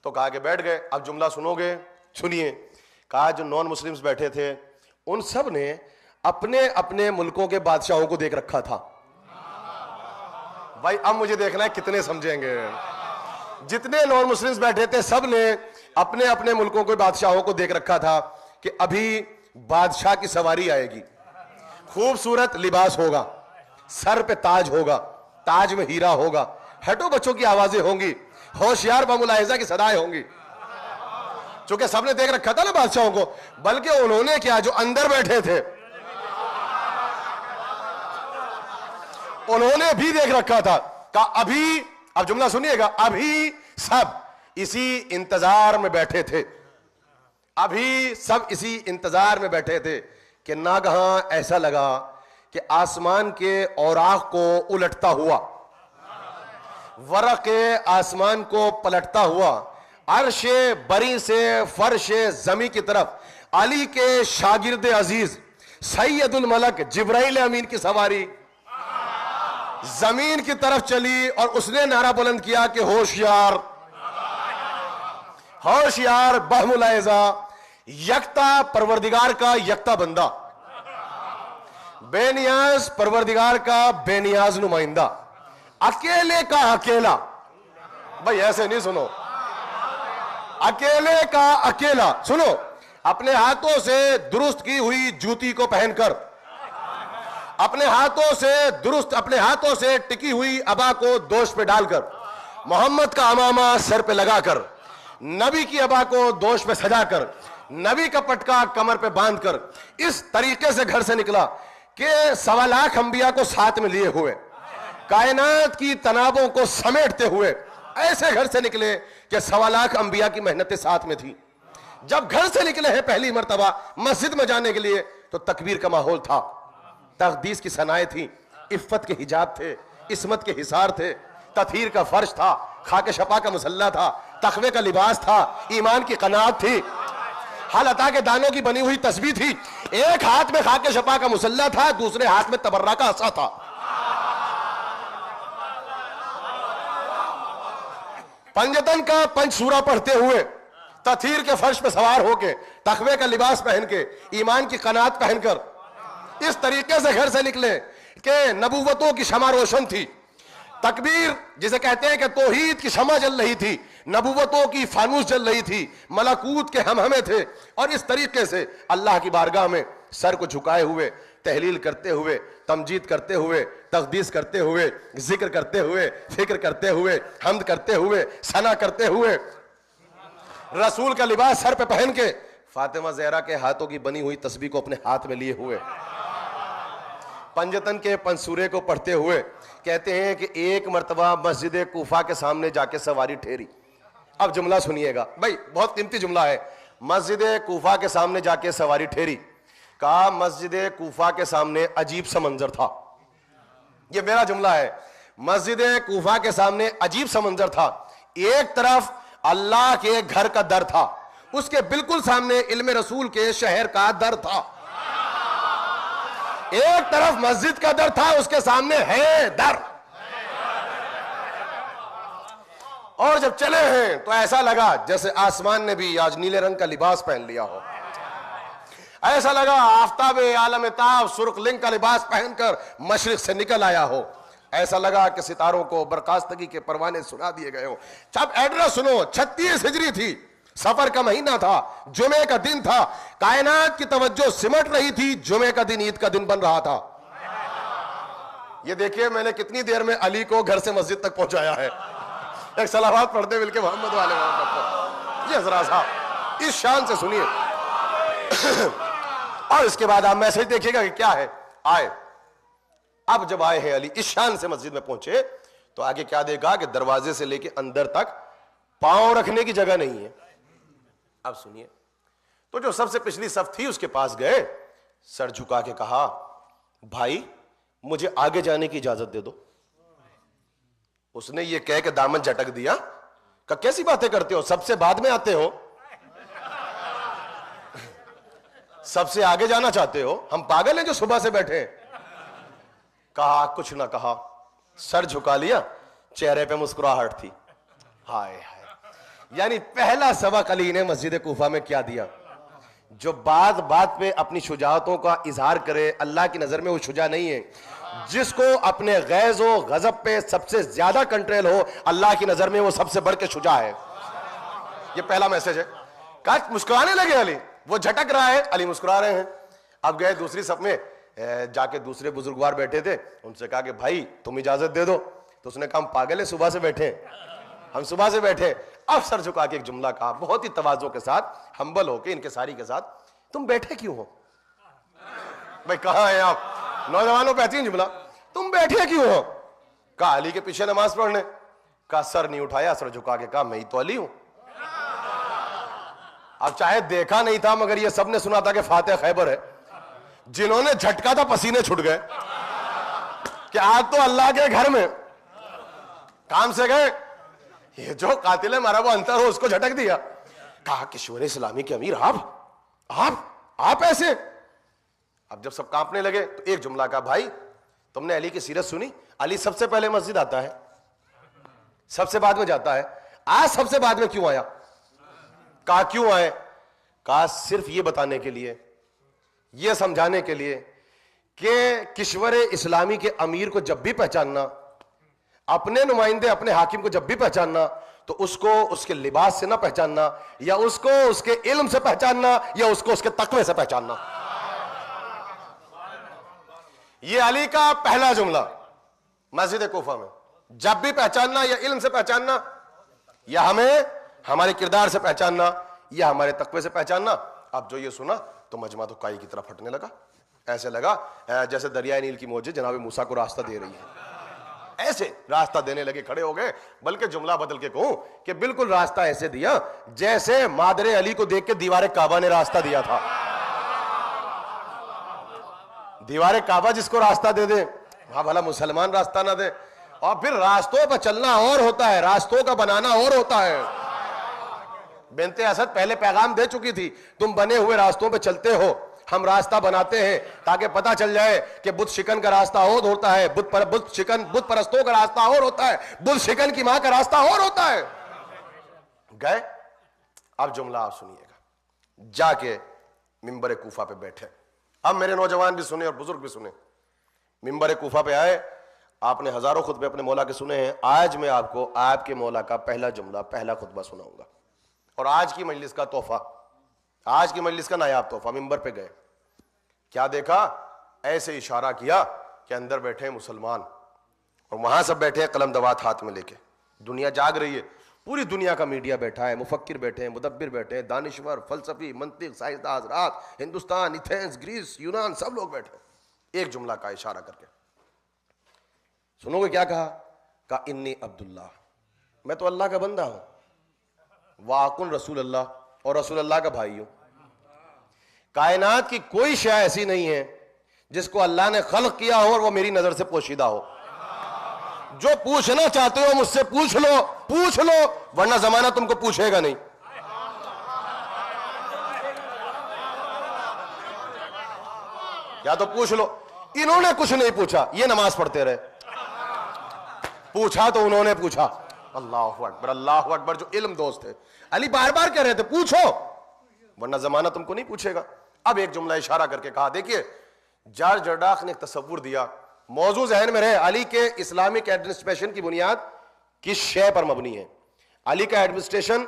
تو کہا کہ بیٹھ گئے. اب جملہ سنو گے, سنیے. کہا جو نان مسلمز بیٹھے تھے ان سب نے اپنے اپنے ملکوں کے بادشاہوں کو دیکھ رکھا تھا. بھائی اب مجھے دیکھنا ہے کتنے سمجھیں گے. جتنے نان مسلمز بیٹھے تھے سب نے اپنے اپنے ملکوں کے بادشاہوں کو دیکھ رکھا تھا کہ ابھی بادشاہ کی سواری آئے گی, خوبصورت لباس ہوگا, سر پہ تاج ہوگا, تاج میں ہیرا ہوگا, ہٹو بچوں کی آوازیں ہوں گی, ہوشیار بملاحظہ کی صدائیں ہوں گی. چونکہ سب نے دیکھ رکھا تھا نا بادشاہوں کو, بلکہ انہوں نے کیا, جو اندر بیٹھے تھے انہوں نے بھی دیکھ رکھا تھا. کہا ابھی اب جملہ سنیے گا، ابھی سب اسی انتظار میں بیٹھے تھے، ابھی سب اسی انتظار میں بیٹھے تھے کہ ناگہاں ایسا لگا کہ آسمان کے اوراق کو الٹتا ہوا، ورق آسمان کو پلٹتا ہوا، عرش بری سے فرش زمیں کی طرف علی کے شاگرد عزیز سید الملک جبرائیل امین کی سواری زمین کی طرف چلی، اور اس نے نعرہ بلند کیا کہ ہوشیار ہوشیار بہملائزہ، یکتا پروردگار کا یکتا بندہ، بے نیاز پروردگار کا بے نیاز نمائندہ، اکیلے کا اکیلا، بھائی ایسے نہیں سنو، اکیلے کا اکیلا سنو، اپنے ہاتھوں سے درست کی ہوئی جوتی کو پہن کر، اپنے ہاتھوں سے ٹکی ہوئی عبا کو دوش پہ ڈال کر، محمد کا امامہ سر پہ لگا کر، نبی کی عبا کو دوش پہ سجا کر، نبی کا پٹکا کمر پہ باندھ کر اس طریقے سے گھر سے نکلا کہ 1.25 لاکھ انبیاء کو ساتھ میں لیے ہوئے، کائنات کی تنابوں کو سمیٹتے ہوئے ایسے گھر سے نکلے کہ 1.25 لاکھ انبیاء کی محنتیں ساتھ میں تھی۔ جب گھر سے نکلے ہیں پہلی مرتبہ مسجد میں جانے کے لیے تو تکبیر کا ماحول تھا، تقدیس کی ثنائیں تھیں، عفت کے حجاب تھے، عصمت کے حصار تھے، تطہیر کا فرش تھا، خاک شفا کا مصلی تھا، تقوی کا لباس تھا، ایمان کی قناعت تھی، حل عطا کے دانوں کی بنی ہوئی تسبیح تھی، ایک ہاتھ میں خاک شفا کا مصلی تھا، دوسرے ہاتھ میں تبرہ کا عصا تھا۔ پنجتن کا پنج سورہ پڑھتے ہوئے، تطہیر کے فرش پہ سوار ہو کے، تقوی کا لباس پہن کے، ایمان کی قناعت پہن کر اس طریقے سے گھر سے نکلے کہ نبوتوں کی شمع روشن تھی، تکبیر جسے کہتے ہیں کہ توحید کی شمع جل رہی تھی، نبوتوں کی فانوس جل رہی تھی، ملکوت کے ہمہمے تھے، اور اس طریقے سے اللہ کی بارگاہ میں سر کو جھکائے ہوئے، تحلیل کرتے ہوئے، تمجید کرتے ہوئے، تقدیس کرتے ہوئے، ذکر کرتے ہوئے، فکر کرتے ہوئے، حمد کرتے ہوئے، ثنا کرتے ہوئے، رسول کا لباس سر پہ پہن کے، فاطمہ زہرا کے ہاتھوں کی بنی ہوئی تسبیح کو اپنے ہاتھ میں لیے ہوئے، پنجتن کے پنسورے کو پڑھتے ہوئے، کہتے ہیں کہ ایک مرتبہ مسجد کوفہ کے سامنے جا کے سواری ٹھہری۔ اب جملہ سنیے گا بھائی، بہت قیمتی جملہ ہے، مسجد کوفہ کے سامنے جا کے سواری ٹھہری، کہا مسجد کوفہ کے سامنے عجیب سا منظر تھا، یہ میرا جملہ ہے، مسجد کوفہ کے سامنے عجیب سا منظر تھا، ایک طرف اللہ کے گھر کا در تھا، اس کے بالکل سامنے علم رسول کے شہر کا در تھا، ایک طرف مسجد کا در تھا، اس کے سامنے ہے در، اور جب چلے ہیں تو ایسا لگا جیسے آسمان نے بھی آج نیلے رنگ کا لباس پہن لیا ہو، ایسا لگا آفتاب عالم تاب سرخ لنگ کا لباس پہن کر مشرق سے نکل آیا ہو، ایسا لگا کہ ستاروں کو برخاستگی کے پروانے سنا دیے گئے ہو۔ جب ایڈریس سنو، 36 ہجری تھی، سفر کا مہینہ تھا، جمعے کا دن تھا، کائنات کی توجہ سمٹ رہی تھی، جمعے کا دن عید کا دن بن رہا تھا۔ یہ دیکھیے میں نے کتنی دیر میں علی کو گھر سے مسجد تک پہنچایا ہے، ایک صلوات پڑھتے مل کے محمد والے محمد، یہ ذرا سا اس شان سے سنیے، اور اس کے بعد آپ میسج دیکھیے گا کہ کیا ہے۔ آئے، اب جب آئے ہیں علی اس شان سے مسجد میں پہنچے تو آگے کیا دیکھا کہ دروازے سے لے کے اندر تک پاؤں رکھنے کی جگہ نہیں ہے۔ اب سنیے، تو جو سب سے پچھلی صف تھی اس کے پاس گئے، سر جھکا کے کہا بھائی مجھے آگے جانے کی اجازت دے دو۔ اس نے یہ کہہ کہ دامن جھٹک دیا کہ کیسی باتیں کرتے ہو، سب سے بعد میں آتے ہو، سب سے آگے جانا چاہتے ہو، ہم پاگل ہیں جو صبح سے بیٹھے ہیں۔ کہا کچھ نہ کہا، سر جھکا لیا، چہرے پہ مسکراہٹ تھی۔ ہائے ہائے، یعنی پہلا سبق علی نے مسجد کوفہ میں کیا دیا، جو بات بات پہ اپنی شجاعتوں کا اظہار کرے اللہ کی نظر میں وہ شجاع نہیں ہے، جس کو اپنے غیظ و غضب پہ سب سے زیادہ کنٹرول ہو اللہ کی نظر میں وہ سب سے بڑھ کے شجاع ہے۔ یہ پہلا میسج ہے۔ کہا مسکرانے لگے علی، وہ جھٹک رہا ہے، علی مسکرا رہے ہیں۔ اب گئے دوسری صف میں، جا کے دوسرے بزرگوار بیٹھے تھے، ان سے کہا کہ بھائی تم اجازت دے دو، تو اس نے کہا ہم پاگل ہیں، صبح سے بیٹھے ہیں، ہم صبح سے بیٹھے۔ اب سر جھکا کے ایک جملہ کہا بہت ہی تواضع کے ساتھ، ہمبل ہو کے انکساری کے ساتھ، تم بیٹھے کیوں ہو؟ بھائی کہاں ہیں آپ؟ نوجوانوں پہ آتی ہے جملہ، تم بیٹھے کیوں ہو؟ کہا علی کے پیچھے نماز پڑھنے۔ کا سر نہیں اٹھایا, سر جھکا کے کہا میں ہی تو علی ہوں. اب چاہے دیکھا نہیں تھا مگر یہ سب نے سنا تھا کہ فاتح خیبر ہے. جنہوں نے جھٹکا تھا پسینے چھٹ گئے کہ آج تو اللہ کے گھر میں کام سے گئے. یہ جو قاتل ہے مارا وہ انتر ہو اس کو جھٹک دیا. کہا کشور اسلامی کے امیر آپ ایسے. اب جب سب کانپنے لگے تو ایک جملہ کہا, بھائی تم نے علی کی سیرت سنی؟ علی سب سے پہلے مسجد آتا ہے, سب سے بعد میں جاتا ہے. آج سب سے بعد میں کیوں آیا؟ کہا کیوں آئے؟ کہا صرف یہ بتانے کے لیے, یہ سمجھانے کے لیے کہ کشور اسلامی کے امیر کو جب بھی پہچاننا, اپنے نمائندے اپنے حاکم کو جب بھی پہچاننا, تو اس کو اس کے لباس سے نہ پہچاننا, یا اس کو اس کے علم سے پہچاننا, یا اس کو اس کے تقوی سے پہچاننا. یہ علی کا پہلا جملہ مسجد کوفہ میں. جب بھی پہچاننا یا علم سے پہچاننا, یا ہمیں ہمارے کردار سے پہچاننا, یا ہمارے تقوی سے پہچاننا. اب جو یہ سنا تو مجمع تو کائی کی طرح پھٹنے لگا. ایسے لگا جیسے دریائے نیل کی موجیں جناب موسیٰ کو راستہ دے رہی ہیں, ایسے راستہ دینے لگے, کھڑے ہو گئے. بلکہ جملہ بدل کے کہوں کہ بالکل راستہ ایسے دیا جیسے مادر علی کو دیکھ کے دیوار کعبہ نے راستہ دیا تھا. دیوار کعبہ جس کو راستہ دے دے, ہاں بھلا مسلمان راستہ نہ دے. اور پھر راستوں پر چلنا اور ہوتا ہے, راستوں کا بنانا اور ہوتا ہے. بنت اسد پہلے پیغام دے چکی تھی, تم بنے ہوئے راستوں پہ چلتے ہو, ہم راستہ بناتے ہیں تاکہ پتہ چل جائے کہ بت شکن کا راستہ اور ہوتا ہے, بت پرستوں کا راستہ اور ہوتا ہے, بت شکن کی ماں کا راستہ اور ہوتا ہے. گئے. اب جملہ آپ سنیے گا. جا کے منبر کوفہ پہ بیٹھے. اب میرے نوجوان بھی سنے اور بزرگ بھی سنے. منبر کوفہ پہ آئے, آپ نے ہزاروں خطبے اپنے مولا کے سنے ہیں. آج میں آپ کو آپ کے مولا کا پہلا جملہ, پہلا خطبہ سناؤں گا. اور آج کی مجلس کا تحفہ, آج کی مجلس کا نایاب تحفہ. منبر پہ گئے, کیا دیکھا؟ ایسے اشارہ کیا کہ اندر بیٹھے ہیں مسلمان, اور وہاں سب بیٹھے ہیں قلم دوات ہاتھ میں لے کے. دنیا جاگ رہی ہے, پوری دنیا کا میڈیا بیٹھا ہے, مفکر بیٹھے ہیں, مدبر بیٹھے ہیں, دانشور, فلسفی, منطق, سائنسداں حضرات, ہندوستان, ایتھنز, گریس, یونان, سب لوگ بیٹھے ہیں. ایک جملہ کا اشارہ کر کے سنو گے کیا کہا؟ کہا انی عبداللہ, میں تو اللہ کا بندہ ہوں, واقن رسول اللہ, اور رسول اللہ کا بھائی ہوں. کائنات کی کوئی شے ایسی نہیں ہے جس کو اللہ نے خلق کیا ہو اور وہ میری نظر سے پوشیدہ ہو. جو پوچھنا چاہتے ہو مجھ سے پوچھ لو ورنہ زمانہ تم کو پوچھے گا نہیں. یا تو پوچھ لو. انہوں نے کچھ نہیں پوچھا, یہ نماز پڑھتے رہے. پوچھا تو انہوں نے پوچھا. اللہ اکبر, اللہ اکبر. جو علم دوست ہے, علی بار بار کہہ رہے تھے پوچھو ورنہ زمانہ تم کو نہیں پوچھے گا. اب ایک جملہ اشارہ کر کے کہا, دیکھیے جارج جرڈاخ نے ایک تصور دیا, موضوع ذہن میں رہے, علی کے اسلامک ایڈمنسٹریشن کی بنیاد کس شے پر مبنی ہے, علی کا ایڈمنسٹریشن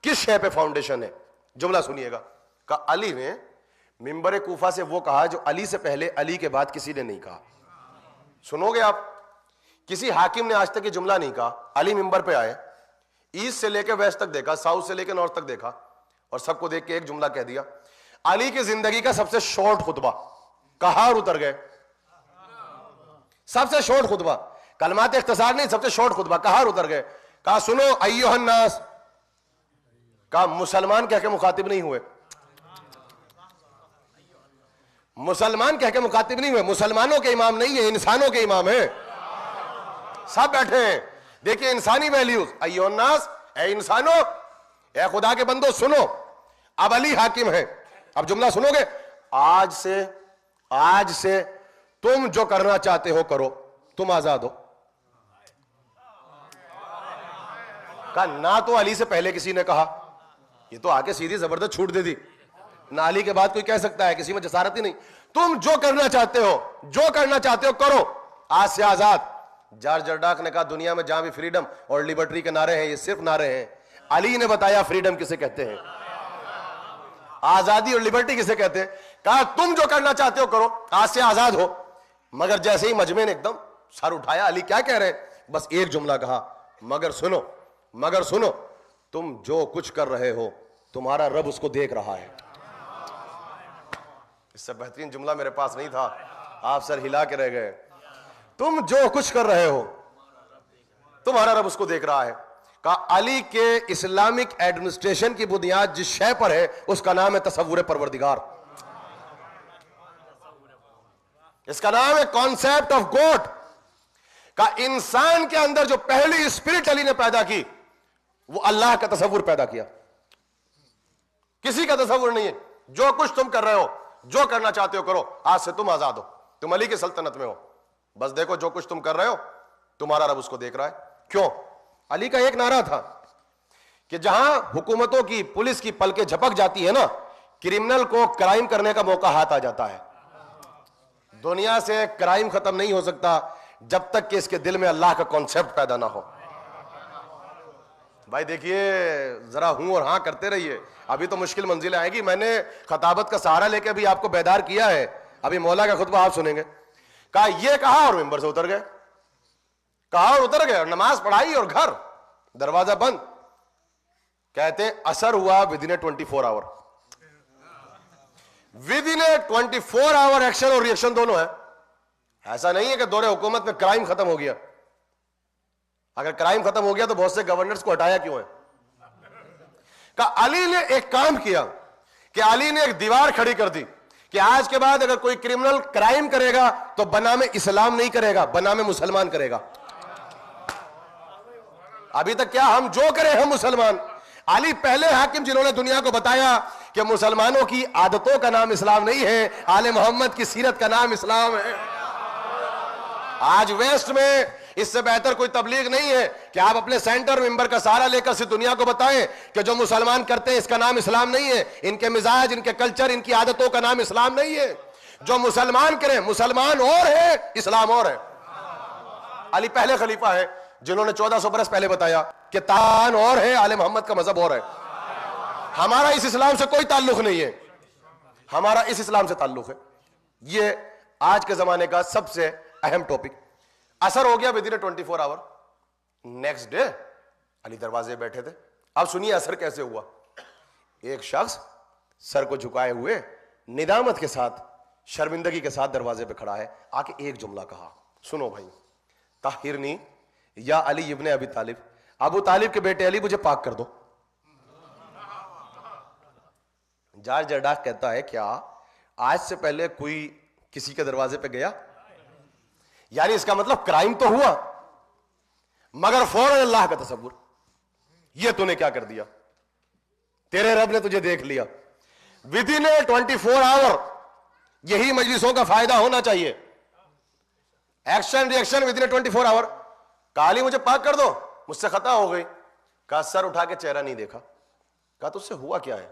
کس شے پہ فاؤنڈیشن ہے. جملہ سنیے گا. کہا علی نے منبر کوفہ سے وہ کہا جو علی سے پہلے علی کے بعد کسی نے نہیں کہا. سنو گے آپ, کسی حاکم نے آج تک یہ جملہ نہیں کہا. علی منبر پہ آئے, ایسٹ سے لے کے ویسٹ تک دیکھا, ساؤتھ سے لے کے نارتھ تک دیکھا, اور سب کو دیکھ کے ایک جملہ کہہ دیا. علی کی زندگی کا سب سے شارٹ خطبہ, کہا اور اتر گئے. سب سے شارٹ خطبہ, کلمات اختصار نہیں, سب سے شارٹ خطبہ, کہا اور اتر گئے. کہا سنو ایھا الناس, کہا مسلمان کہہ کے مخاطب نہیں ہوئے, مسلمان کہہ کے مخاطب نہیں ہوئے. مسلمانوں کے امام نہیں ہے, انسانوں کے امام ہیں. سب بیٹھے ہیں, دیکھیں انسانی ویلیوز. ایھا الناس, اے انسانوں, اے خدا کے بندو سنو, اب علی حاکم ہے. اب جملہ سنو گے. آج سے تم جو کرنا چاہتے ہو کرو, تم آزاد ہو. کہا نہ تو علی سے پہلے کسی نے کہا, یہ تو آ کے سیدھی زبردست چھوٹ دے دی, نہ علی کے بعد کوئی کہہ سکتا ہے, کسی میں جسارت ہی نہیں. تم جو کرنا چاہتے ہو کرو, آج سے آزاد. جارج جرڈاخ نے کہا دنیا میں جہاں بھی فریڈم اور لبرٹی کے نعرے ہیں یہ صرف نعرے ہیں. علی نے بتایا فریڈم کسے کہتے ہیں, آزادی اور لبرٹی کسے کہتے ہیں. کہا تم جو کرنا چاہتے ہو کرو, آج سے آزاد ہو. مگر جیسے ہی مجمع نے ایک دم سر اٹھایا, علی کیا کہہ رہے ہیں, بس ایک جملہ کہا, مگر سنو, تم جو کچھ کر رہے ہو تمہارا رب اس کو دیکھ رہا ہے. اس سے بہترین جملہ میرے پاس نہیں تھا, آپ سر ہلا کے رہ گئے. تم جو کچھ کر رہے ہو تمہارا رب اس کو دیکھ رہا ہے. کہا علی کے اسلامک ایڈمنسٹریشن کی بنیاد جس شے پر ہے اس کا نام ہے تصور پروردگار. اس کا نام ہے کانسیپٹ آف گوڈ. کا انسان کے اندر جو پہلی اسپرٹ علی نے پیدا کی وہ اللہ کا تصور پیدا کیا, کسی کا تصور نہیں ہے. جو کچھ تم کر رہے ہو, جو کرنا چاہتے ہو کرو, آج سے تم آزاد ہو, تم علی کی سلطنت میں ہو. بس دیکھو جو کچھ تم کر رہے ہو تمہارا رب اس کو دیکھ رہا ہے. کیوں؟ علی کا ایک نعرہ تھا کہ جہاں حکومتوں کی پولیس کی پلکیں جھپک جاتی ہے نا, کرمنل کو کرائم کرنے کا موقع ہاتھ آ جاتا ہے. دنیا سے کرائم ختم نہیں ہو سکتا جب تک کہ اس کے دل میں اللہ کا کانسیپٹ پیدا نہ ہو. بھائی دیکھیے ذرا ہوں اور ہاں کرتے رہیے, ابھی تو مشکل منزلیں آئے گی. میں نے خطابت کا سہارا لے کے بھی آپ کو بیدار کیا ہے, ابھی مولا کا خطبہ آپ سنیں گے. کہا یہ کہا اور ممبر سے اتر گئے, کہا اور اتر گئے, اور نماز پڑھائی اور گھر, دروازہ بند. کہتے اثر ہوا ودن 24 آور. ودن 24 آور ایکشن اور ریئیکشن دونوں ہے. ایسا نہیں ہے کہ دور حکومت میں کرائم ختم ہو گیا. اگر کرائم ختم ہو گیا تو بہت سے گورنرز کو ہٹایا کیوں ہے؟ کہ علی نے ایک کام کیا کہ علی نے ایک دیوار کھڑی کر دی کہ آج کے بعد اگر کوئی کرمنل کرائم کرے گا تو بنام اسلام نہیں کرے گا, بنام مسلمان کرے گا. ابھی تک کیا ہم جو کریں ہم مسلمان. علی پہلے حاکم جنہوں نے دنیا کو بتایا کہ مسلمانوں کی عادتوں کا نام اسلام نہیں ہے, آل محمد کی سیرت کا نام اسلام ہے. آج ویسٹ میں اس سے بہتر کوئی تبلیغ نہیں ہے کہ آپ اپنے سینٹر ممبر کا سہارا لے کر سے دنیا کو بتائیں کہ جو مسلمان کرتے ہیں اس کا نام اسلام نہیں ہے, ان کے مزاج, ان کے کلچر, ان کی عادتوں کا نام اسلام نہیں ہے. جو مسلمان کریں, مسلمان اور ہے, اسلام اور ہے. علی پہلے خلیفہ ہے جنہوں نے 1400 برس پہلے بتایا کہ تان اور ہے, آل محمد کا مذہب اور ہے. ہمارا اس اسلام سے کوئی تعلق نہیں ہے, ہمارا اس اسلام سے تعلق ہے. یہ آج کے زمانے کا سب سے اہم ٹاپک. اثر ہو گیا ودن 24 آور. نیکسٹ ڈے علی دروازے بیٹھے تھے. اب سنیے اثر کیسے ہوا. ایک شخص سر کو جھکائے ہوئے ندامت کے ساتھ, شرمندگی کے ساتھ دروازے پہ کھڑا ہے. آ کے ایک جملہ کہا, سنو بھائی, طہرنی یا علی ابن ابی طالب, ابو طالب کے بیٹے علی مجھے پاک کر دو. جارج جرڈاک کہتا ہے کیا آج سے پہلے کوئی کسی کے دروازے پہ گیا؟ یعنی اس کا مطلب کرائم تو ہوا مگر فوراً اللہ کا تصور. یہ تو نے کیا کر دیا, تیرے رب نے تجھے دیکھ لیا. ودن 24 آور یہی مجلسوں کا فائدہ ہونا چاہیے. ایکشن ریئیکشن ودن 24 آور. کہا علی مجھے پاک کر دو, مجھ سے خطا ہو گئی. کہا سر اٹھا کے چہرہ نہیں دیکھا. کہا تجھ سے ہوا کیا ہے,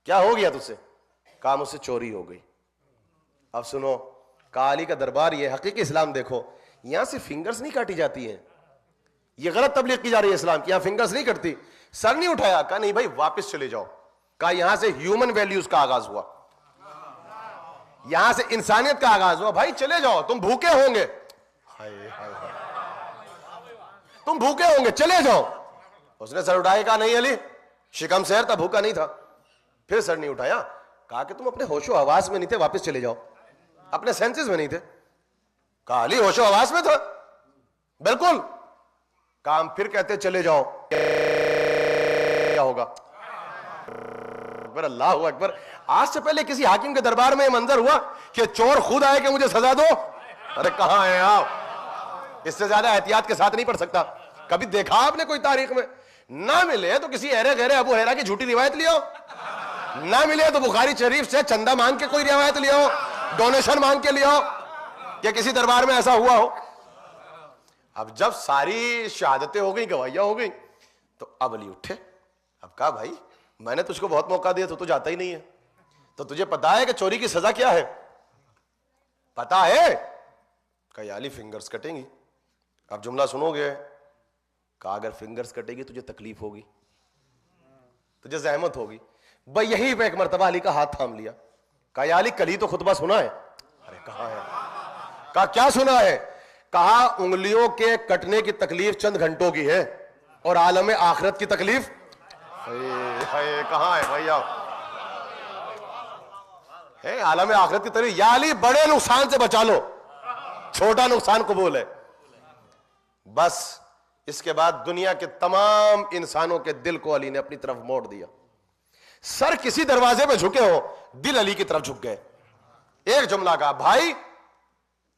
کیا ہو گیا تجھ سے؟ کہا مجھ سے چوری ہو گئی. اب سنو, کہا علی کا دربار یہ حقیقی اسلام دیکھو, یہاں سے فنگرز نہیں کاٹی جاتی ہیں, یہ غلط تبلیغ کی جا رہی ہے اسلام کی, یہاں فنگرز نہیں کٹتی. سر نہیں اٹھایا. کہا نہیں بھائی واپس چلے جاؤ. کہا یہاں سے ہیومن ویلیوز کا آغاز ہوا, یہاں سے انسانیت کا آغاز ہوا. بھائی چلے جاؤ, تم بھوکے ہوں گے, تم بھوکے ہوں گے, چلے جاؤ. اس نے سر اٹھایا. کہا نہیں علی, شکم سیر تھا, بھوکا نہیں تھا. پھر سر نہیں اٹھایا. کہا کہ تم اپنے ہوش و حواس میں نہیں تھے, واپس چلے جاؤ. اپنے سینسز میں نہیں تھے. کہا علی ہوش و حواس میں تھا, بالکل. کہا ہم پھر کہتے چلے جاؤ, کیا ہوگا؟ اللہ اکبر. آج سے پہلے کسی حاکم کے دربار میں یہ منظر ہوا کہ چور خود آئے کہ مجھے سزا دو؟ ارے کہاں ہیں آپ, اس سے زیادہ احتیاط کے ساتھ نہیں پڑھ سکتا. کبھی دیکھا آپ نے کوئی تاریخ میں؟ نہ ملے تو کسی ایرے غیرے ابو ہریرہ کی جھوٹی روایت لیا ہو, نہ ملے تو بخاری شریف سے چندہ مانگ کے کوئی روایت لیا ہو, ڈونیشن مانگ کے لیا ہو, کہ کسی دربار میں ایسا ہوا ہو. اب جب ساری شہادتیں ہو گئی, گواہیاں ہو گئی, تو اب علی اٹھے. اب کہا بھائی میں نے تجھ کو بہت موقع دیا, تو جاتا ہی نہیں ہے, تو تجھے پتا ہے کہ چوری کی سزا کیا ہے؟ پتا ہے؟ کہا علی فنگرز کٹیں گی. اب جملہ سنو گے. کہا اگر فنگرز کٹے گی تجھے تکلیف ہوگی, تجھے زحمت ہوگی. بھائی یہی پہ ایک مرتبہ علی کا ہاتھ تھام لیا. کہا علی کل ہی تو خطبہ سنا ہے. ارے کہاں ہے؟ کہا کیا سنا ہے؟ کہا انگلیوں کے کٹنے کی تکلیف چند گھنٹوں کی ہے اور عالم آخرت کی تکلیف کہاں ہے بھائی؟ عالم آخرت کی تکلیف. یا علی بڑے نقصان سے بچا لو, چھوٹا نقصان قبول ہے. بس اس کے بعد دنیا کے تمام انسانوں کے دل کو علی نے اپنی طرف موڑ دیا. سر کسی دروازے پہ جھکے ہو, دل علی کی طرف جھک گئے. ایک جملہ کہا, بھائی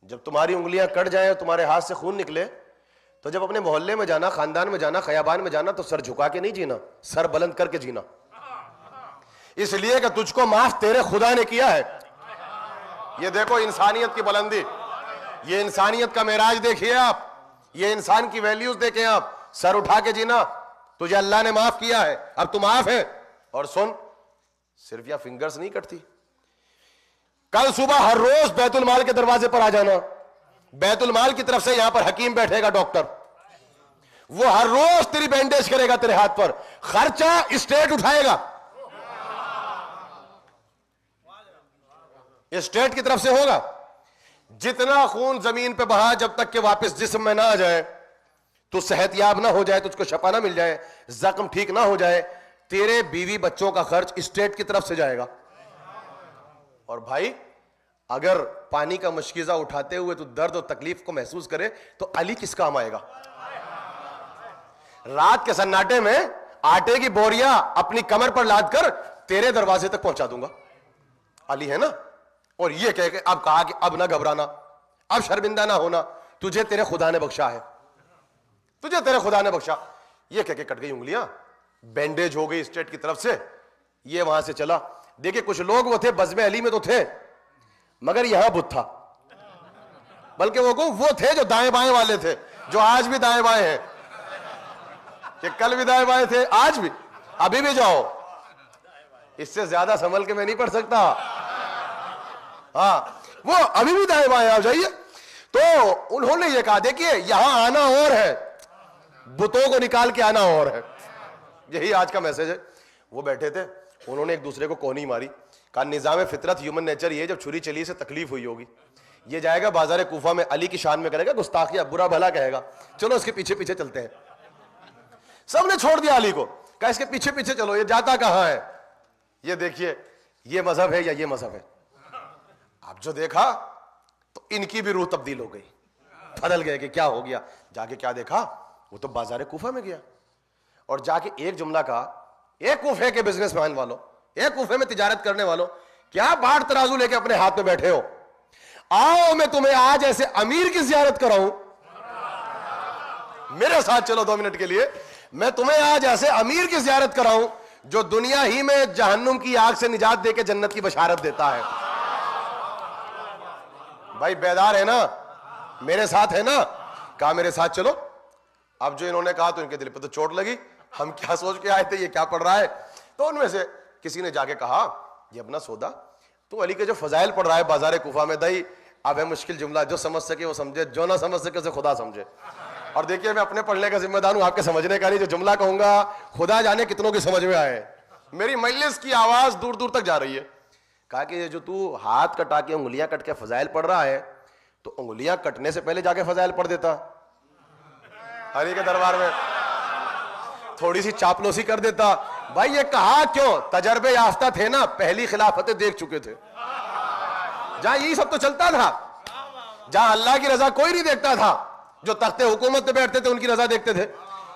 جب تمہاری انگلیاں کٹ جائیں اور تمہارے ہاتھ سے خون نکلے تو جب اپنے محلے میں جانا, خاندان میں جانا, خیابان میں جانا تو سر جھکا کے نہیں جینا, سر بلند کر کے جینا, اس لیے کہ تجھ کو معاف تیرے خدا نے کیا ہے. یہ دیکھو انسانیت کی بلندی, یہ انسانیت کا معراج دیکھیے آپ, یہ انسان کی ویلیوز دیکھیں آپ. سر اٹھا کے جینا, تجھے اللہ نے معاف کیا ہے, اب تو معاف ہے. اور سن, صرف یہ فنگرز نہیں کٹتی, کل صبح ہر روز بیت المال کے دروازے پر آ جانا. بیت المال کی طرف سے یہاں پر حکیم بیٹھے گا, ڈاکٹر, وہ ہر روز تیری بینڈیج کرے گا تیرے ہاتھ پر, خرچہ اسٹیٹ اٹھائے گا, اسٹیٹ کی طرف سے ہوگا. جتنا خون زمین پہ بہا جب تک کہ واپس جسم میں نہ آ جائے, تو صحت یاب نہ ہو جائے, تجھ کو شفا نہ مل جائے, زخم ٹھیک نہ ہو جائے, تیرے بیوی بچوں کا خرچ اسٹیٹ کی طرف سے جائے گا. اور بھائی اگر پانی کا مشکیزہ اٹھاتے ہوئے تو درد و تکلیف کو محسوس کرے تو علی کس کام آئے گا؟ رات کے سناٹے میں آٹے کی بوریاں اپنی کمر پر لاد کر تیرے دروازے تک پہنچا دوں گا. علی ہے نا. اور یہ کہہ کہ اب کہا کہ اب نہ گھبرانا, اب شرمندہ نہ ہونا, تجھے تیرے خدا نے بخشا ہے, تجھے تیرے خدا نے بخشا. یہ کہہ کے کٹ گئی انگلیاں, بینڈیج ہو گئی اسٹیٹ کی طرف سے, یہ وہاں سے چلا. دیکھیں کچھ لوگ وہ تھے بزم علی میں تو تھے, مگر یہاں بت تھا, بلکہ وہ تھے جو دائیں بائیں والے تھے, جو آج بھی دائیں بائیں ہیں, کہ کل بھی دائیں بائیں تھے, آج بھی, ابھی بھی جاؤ. اس سے زیادہ سنبھل کے میں نہیں پڑھ سکتا. ہاں وہ ابھی بھی دائیں بائیں, آپ جائیے. تو انہوں نے یہ کہا, دیکھیے یہاں آنا اور ہے, بتوں کو نکال کے آنا اور ہے. یہی آج کا میسج ہے. وہ بیٹھے تھے, انہوں نے ایک دوسرے کو کونی ماری, کہا نظام فطرت ہیومن نیچر یہ, جب چھری چلی سے تکلیف ہوئی ہوگی, یہ جائے گا بازار کوفہ میں علی کی شان میں کرے گا گستاخیہ, برا بھلا کہے گا, چلو اس کے پیچھے پیچھے چلتے ہیں. سب نے چھوڑ دیا علی کو, کہا اس کے پیچھے پیچھے چلو, یہ جاتا کہاں ہے, یہ دیکھیے یہ مذہب ہے یا یہ مذہب ہے. اب جو دیکھا تو ان کی بھی روح تبدیل ہو گئی, بدل گئے کہ کیا ہو گیا. جا کے کیا دیکھا, وہ تو بازار کوفہ میں گیا اور جا کے ایک جملہ کہا, ایک کوفے کے بزنس مین والوں, ایک کوفے میں تجارت کرنے والوں, کیا باڑ ترازو لے کے اپنے ہاتھ میں بیٹھے ہو, آؤ میں تمہیں آج ایسے امیر کی زیارت کراؤں, میرے ساتھ چلو 2 منٹ کے لیے, میں تمہیں آج ایسے امیر کی زیارت کراؤں جو دنیا ہی میں جہنم کی آگ سے نجات دے کے جنت کی بشارت دیتا ہے. بھائی بیدار ہے نا, میرے ساتھ ہے نا, کہا میرے ساتھ چلو. اب جو انہوں نے کہا تو ان کے دل پہ تو چوٹ لگی, ہم کیا سوچ کے آئے تھے, یہ کیا پڑھ رہا ہے. تو ان میں سے کسی نے جا کے کہا, یہ اپنا سودا, تو علی کے جو فضائل پڑھ رہا ہے بازار کوفہ میں, دائی اب ہے مشکل جملہ, جو سمجھ سکے وہ سمجھے, جو نہ سمجھ سکے اسے خدا سمجھے. اور دیکھیے میں اپنے پڑھنے کا ذمہ دار ہوں, آپ کے سمجھنے کا نہیں. جو جملہ کہوں گا خدا جانے کتنوں کی سمجھ میں آئے. میری مجلس کی آواز دور دور تک جا رہی ہے. کہا کہ جو تو ہاتھ کٹا کے انگلیاں کٹ کے فضائل پڑھ رہا ہے, تو انگلیاں کٹنے سے پہلے جا کے فضائل پڑھ دیتا, علی کے دربار میں تھوڑی سی چاپلوسی کر دیتا. بھائی یہ کہا کیوں, تجربے یافتہ تھے نا, پہلی خلافتیں دیکھ چکے تھے, جہاں یہی سب تو چلتا تھا, جہاں اللہ کی رضا کوئی نہیں دیکھتا تھا, جو تخت حکومت پہ بیٹھتے تھے ان کی رضا دیکھتے تھے.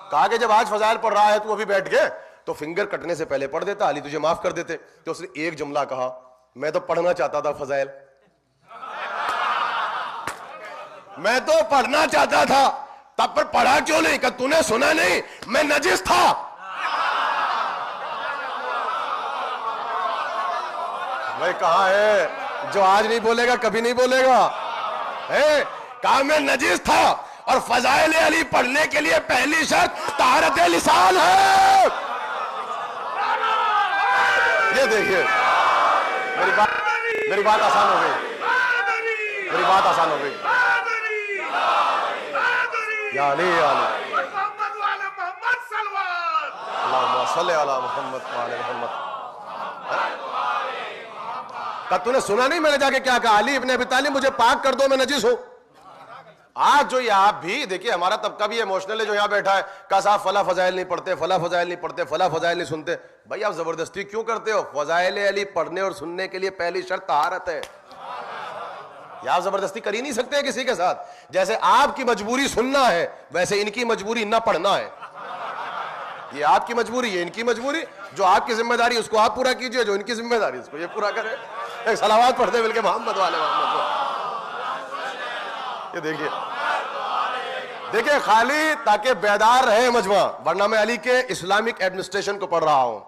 کہا کہ جب آج فضائل پڑھ رہا ہے تو ابھی بیٹھ گئے, تو فنگر کٹنے سے پہلے پڑھ دیتا, علی تجھے معاف کر دیتے. تو اس نے ایک جملہ کہا, میں تو پڑھنا چاہتا تھا فضائل, میں تو پڑھنا چاہتا تھا, تب پر پڑھا کیوں نہیں, کہ تو نے سنا نہیں میں نجس تھا. بھائی کہاں ہے جو آج نہیں بولے گا کبھی نہیں بولے گا, کہا میں نجس تھا, اور فضائل علی پڑھنے کے لیے پہلی شرط طہارت لسان ہے. یہ دیکھیے میری بات آسان ہو گئی, میری بات آسان ہو گئی. یا علی یا علی, اللہم صلی علی محمد وعلی محمد. تو نے سنا نہیں میں نے جا کے کیا کہا, علی ابن ابی طالب مجھے پاک کر دو میں نجس ہوں. آج جو یہ آپ بھی دیکھیے, ہمارا طبقہ بھی ایموشنل ہے جو یہاں بیٹھا ہے, کہا صاحب فلاں فضائل نہیں پڑھتے, فلاں فضائل نہیں پڑھتے, فلاں فضائل نہیں سنتے. بھائی آپ زبردستی کیوں کرتے ہو؟ فضائل علی پڑھنے اور سننے کے لیے پہلی شرط طہارت ہے. یہ آپ زبردستی کر ہی نہیں سکتے کسی کے ساتھ. جیسے آپ کی مجبوری سننا ہے ویسے ان کی مجبوری نہ پڑھنا ہے. یہ آپ کی مجبوری ہے، ان کی مجبوری. جو آپ کی ذمہ داری اس کو آپ پورا کیجئے، جو ان کی ذمہ داری اس کو یہ پورا کرے. ایک صلوات پڑھتے مل کے محمد والے محمد. یہ دیکھیے دیکھیں خالی تاکہ بیدار رہے مجمع، ورنہ میں علی کے اسلامک ایڈمنسٹریشن کو پڑھ رہا ہوں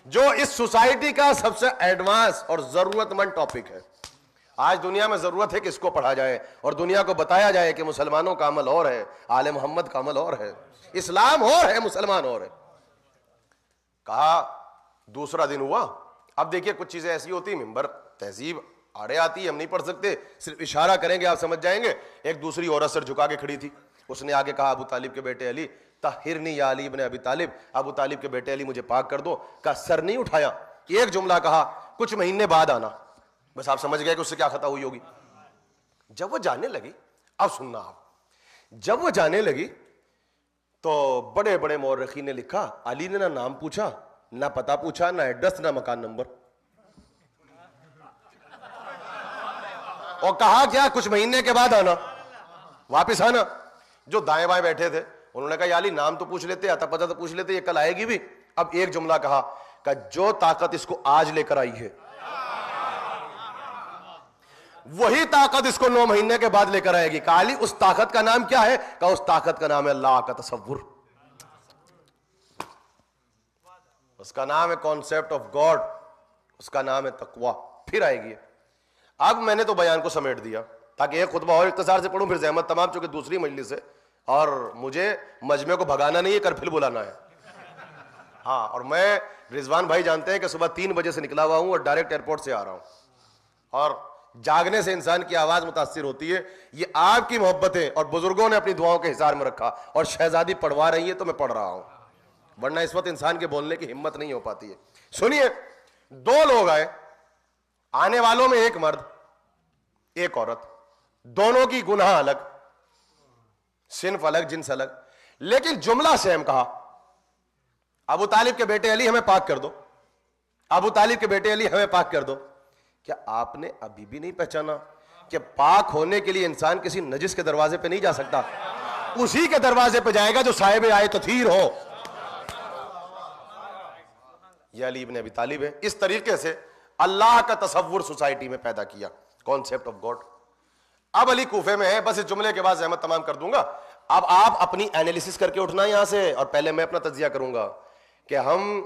جو اس سوسائٹی کا سب سے ایڈوانس اور ضرورت مند ٹاپک ہے. آج دنیا میں ضرورت ہے کہ اس کو پڑھا جائے اور دنیا کو بتایا جائے کہ مسلمانوں کا عمل اور ہے، آل محمد کا عمل اور ہے، اسلام اور ہے، مسلمان اور ہے. کہا دوسرا دن ہوا. اب دیکھیے کچھ چیزیں ایسی ہوتی ہیں، ممبر تہذیب آڑے آتی ہے، ہم نہیں پڑھ سکتے، صرف اشارہ کریں گے آپ سمجھ جائیں گے. ایک دوسری عورت سر جھکا کے کھڑی تھی، اس نے آگے کہا ابو طالب کے بیٹے علی طہرنی یا علی ابن ابی طالب، ابو طالب کے بیٹے علی مجھے پاک کر دو. کا سر نہیں اٹھایا، ایک جملہ کہا کچھ مہینے بعد آنا. بس آپ سمجھ گئے کہ اس سے کیا خطا ہوئی ہوگی. جب وہ جانے لگی، اب سننا آپ، جب وہ جانے لگی تو بڑے بڑے مورخین نے لکھا علی نے نہ نام پوچھا، نہ پتہ پوچھا، نہ ایڈریس، نہ مکان نمبر، اور کہا کیا کچھ مہینے کے بعد آنا، واپس آنا. جو دائیں بائیں بیٹھے تھے انہوں نے کہا یا علی نام تو پوچھ لیتے، آتا پتہ تو پوچھ لیتے، یہ کل آئے گی بھی. اب ایک جملہ کہا کہ جو طاقت اس کو آج لے کر آئی ہے وہی طاقت اس کو 9 مہینے کے بعد لے کر آئے گی. کہا علی اس طاقت کا نام کیا ہے؟ کہا اس طاقت کا نام ہے اللہ کا تصور، اس کا نام ہے کانسیپٹ آف گاڈ، اس کا نام ہے تقوی. پھر آئے گی. اب میں نے تو بیان کو سمیٹ دیا تاکہ ایک خطبہ اور اختصار سے پڑھوں، پھر زحمت تمام، چونکہ دوسری مجلس ہے اور مجھے مجمع کو بھگانا نہیں ہے، کر پھر بلانا ہے. ہاں، اور میں رضوان بھائی جانتے ہیں کہ صبح 3 بجے سے نکلا ہوا ہوں اور ڈائریکٹ ایئرپورٹ سے آ رہا ہوں، اور جاگنے سے انسان کی آواز متاثر ہوتی ہے. یہ آپ کی محبتیں اور بزرگوں نے اپنی دعاؤں کے حصار میں رکھا، اور شہزادی پڑھوا رہی ہے تو میں پڑھ رہا ہوں، ورنہ اس وقت انسان کے بولنے کی ہمت نہیں ہو پاتی ہے. سنیے، 2 لوگ آئے، آنے والوں میں ایک مرد ایک عورت، دونوں کی گناہ الگ، صنف الگ، جنس الگ، لیکن جملہ سیم کہا ابو طالب کے بیٹے علی ہمیں پاک کر دو، ابو طالب کے بیٹے علی ہمیں پاک کر دو. کیا آپ نے ابھی بھی نہیں پہچانا کہ پاک ہونے کے لیے انسان کسی نجس کے دروازے پہ نہیں جا سکتا، اسی کے دروازے پہ جائے گا جو صاحب آئے تطہیر ہو. یہ علی ابن ابی طالب ہے. اس طریقے سے اللہ کا تصور سوسائٹی میں پیدا کیا، کانسیپٹ آف گاڈ. اب علی کوفے میں ہے، بس اس جملے کے بعد زحمت تمام کر دوں گا. اب آپ اپنی اینالیسس کر کے اٹھنا یہاں سے، اور پہلے میں اپنا تجزیہ کروں گا کہ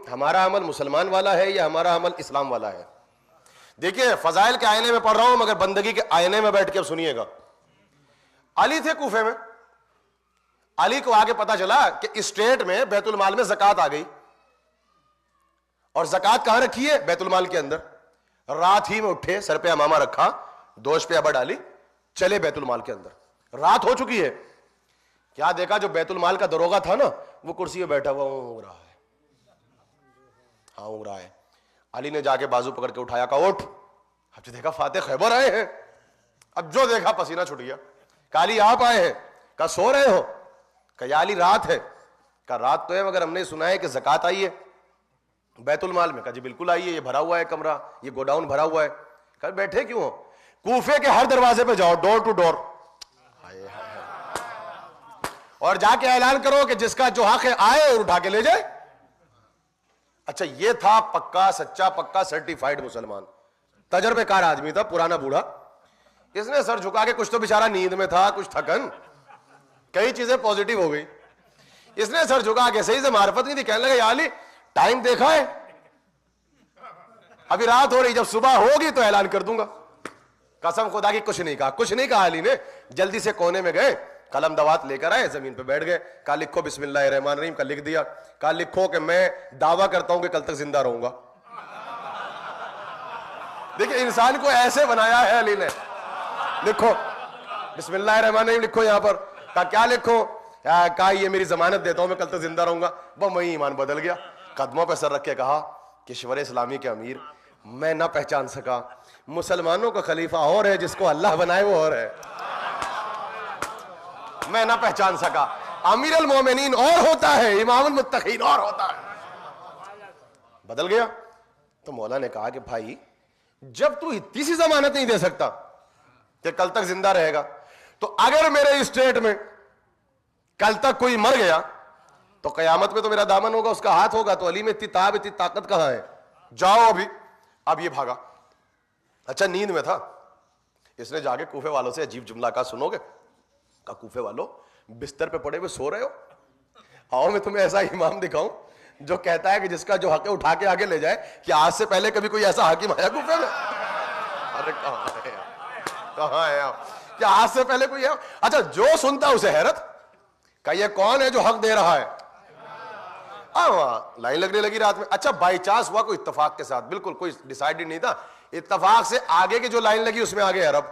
ہمارا عمل مسلمان والا ہے یا ہمارا عمل اسلام والا ہے. دیکھیے فضائل کے آئینے میں پڑھ رہا ہوں مگر بندگی کے آئینے میں بیٹھ کے اب سنیے گا. علی تھے کوفے میں، علی کو آگے پتا چلا کہ اسٹیٹ میں بیت المال میں زکوٰۃ آ گئی، اور زکوٰۃ کہاں رکھی ہے؟ بیت المال کے اندر. رات ہی میں اٹھے، سر پہ امامہ رکھا، دوش پہ ابر ڈالی، چلے بیت المال کے اندر. رات ہو چکی ہے، کیا دیکھا جو بیت المال کا دروگا تھا نا وہ کرسی پہ بیٹھا ہوا اونگ رہا ہے، ہاں اونگ رہا ہے. علی نے جا کے بازو پکڑ کے اٹھایا، کہا اٹھ. اب جو دیکھا فاتح خیبر آئے ہیں، اب جو دیکھا پسینہ چھٹ گیا. کہا علی آپ آئے ہیں؟ کہا سو رہے ہو؟ کہا یا علی رات ہے. کہا رات تو ہے مگر ہم نے سنا ہے کہ زکوٰۃ آئی ہے بیت المال میں. کہا جی بالکل آئی ہے، یہ بھرا ہوا ہے کمرہ، یہ گوڈاؤن بھرا ہوا ہے. کہا بیٹھے کیوں ہو؟ کوفے کے ہر دروازے پہ جاؤ، ڈور ٹو ڈور، اور جا کے اعلان کرو کہ جس کا جو حق ہے آئے اور اٹھا کے لے جائے. اچھا یہ تھا پکا سچا پکا سرٹیفائیڈ مسلمان، تجربے کار آدمی تھا، پرانا بوڑھا. اس نے سر جھکا کے، کچھ تو بیچارہ نیند میں تھا، کچھ تھکن، کئی چیزیں پازیٹیو ہو گئی. اس نے سر جھکا کے، صحیح سے معرفت نہیں تھی، کہنے لگا یا علی ٹائم دیکھا ہے؟ ابھی رات ہو رہی، جب صبح ہوگی تو اعلان کر دوں گا. قسم خدا کی کچھ نہیں کہا، کچھ نہیں کہا. علی نے جلدی سے کونے میں گئے، قلم دوات لے کر آئے، زمین پہ بیٹھ گئے. کہا لکھو بسم اللہ الرحمن الرحیم. کا لکھ دیا. کہا لکھو کہ میں دعویٰ کرتا ہوں کہ کل تک زندہ رہوں گا. دیکھیں انسان کو ایسے بنایا ہے علی نے. لکھو بسم اللہ الرحمن الرحیم، لکھو یہاں پر. کہا کیا لکھو؟ کہا یہ میری ضمانت دیتا ہوں میں کل تک زندہ رہوں گا. وہ وہیں ایمان بدل گیا. قدموں پہ سر رکھ کے کہا کہ شور اسلامی کے امیر، میں نہ پہچان سکا، مسلمانوں کا خلیفہ اور ہے، جس کو اللہ بنائے وہ اور ہے. میں نہ پہچان سکا. امیر المومنین اور ہوتا ہے، امام المتقین اور ہوتا ہے. بدل گیا. تو مولا نے کہا کہ بھائی جب تو اتنی سی ضمانت نہیں دے سکتا کہ کل تک زندہ رہے گا. تو اگر میرے اسٹیٹ میں کل تک کوئی مر گیا تو قیامت میں تو میرا دامن ہوگا, اس کا ہاتھ ہوگا. تو علی میں اتنی تاب اتنی طاقت کہاں ہے؟ جاؤ ابھی. اب یہ بھاگا, اچھا نیند میں تھا, اس نے جا کے کوفے والوں سے عجیب جملہ کہا, سنو گے؟ کہا کوفے والوں بستر پہ پڑے ہوئے سو رہے ہو, آؤ میں تمہیں ایسا امام دکھاؤں جو کہتا ہے کہ جس کا جو حق ہے اٹھا کے آگے لے جائے. کہ آج سے پہلے کبھی کوئی ایسا حاکم آیا کوفے میں؟ ارے کہاں ہے کہ آج سے پہلے کوئی ہے؟ اچھا جو سنتا اسے حیرت, کہ یہ کون ہے جو حق دے رہا ہے؟ لائن لگنے لگی رات میں. اچھا بائی چانس ہوا کوئی اتفاق کے ساتھ, بالکل کوئی ڈیسائیڈ نہیں تھا, اتفاق سے آگے کی جو لائن لگی اس میں آگے عرب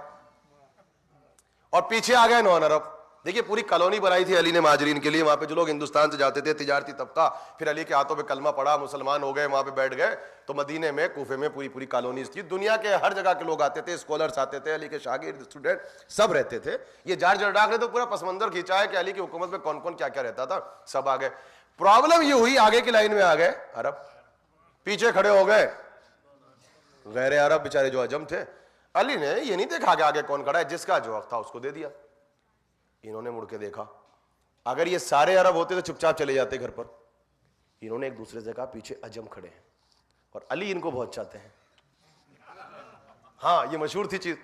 اور پیچھے آ گئے نان عرب. دیکھیے پوری کالونی بنائی تھی علی نے مہاجرین کے لیے, وہاں پہ جو لوگ ہندوستان سے جاتے تھے تجارتی طبقہ, پھر علی کے ہاتھوں پہ کلمہ پڑا, مسلمان ہو گئے, وہاں پہ بیٹھ گئے. تو مدینے میں کوفے میں پوری کالونیز تھی, دنیا کے ہر جگہ کے لوگ آتے تھے, اسکالرس آتے تھے, علی کے شاگرد اسٹوڈنٹ سب رہتے تھے. یہ جارج ڈاک نے تو پورا پس منظر کھینچا ہے کہ علی کی حکومت میں کون کون کیا کیا رہتا تھا, سب آ گئے. پرابلم یہ ہوئی آگے کی لائن میں آ گئے عرب, پیچھے کھڑے ہو گئے غیر عرب بیچارے جو عجم تھے. علی نے یہ نہیں دیکھا کہ آگے کون کھڑا ہے, جس کا جو حق تھا اس کو دے دیا. انہوں نے مڑ کے دیکھا, اگر یہ سارے عرب ہوتے تو چپ چاپ چلے جاتے گھر پر. انہوں نے ایک دوسرے سے کہا پیچھے عجم کھڑے ہیں اور علی ان کو بہت چاہتے ہیں. ہاں یہ مشہور تھی چیز,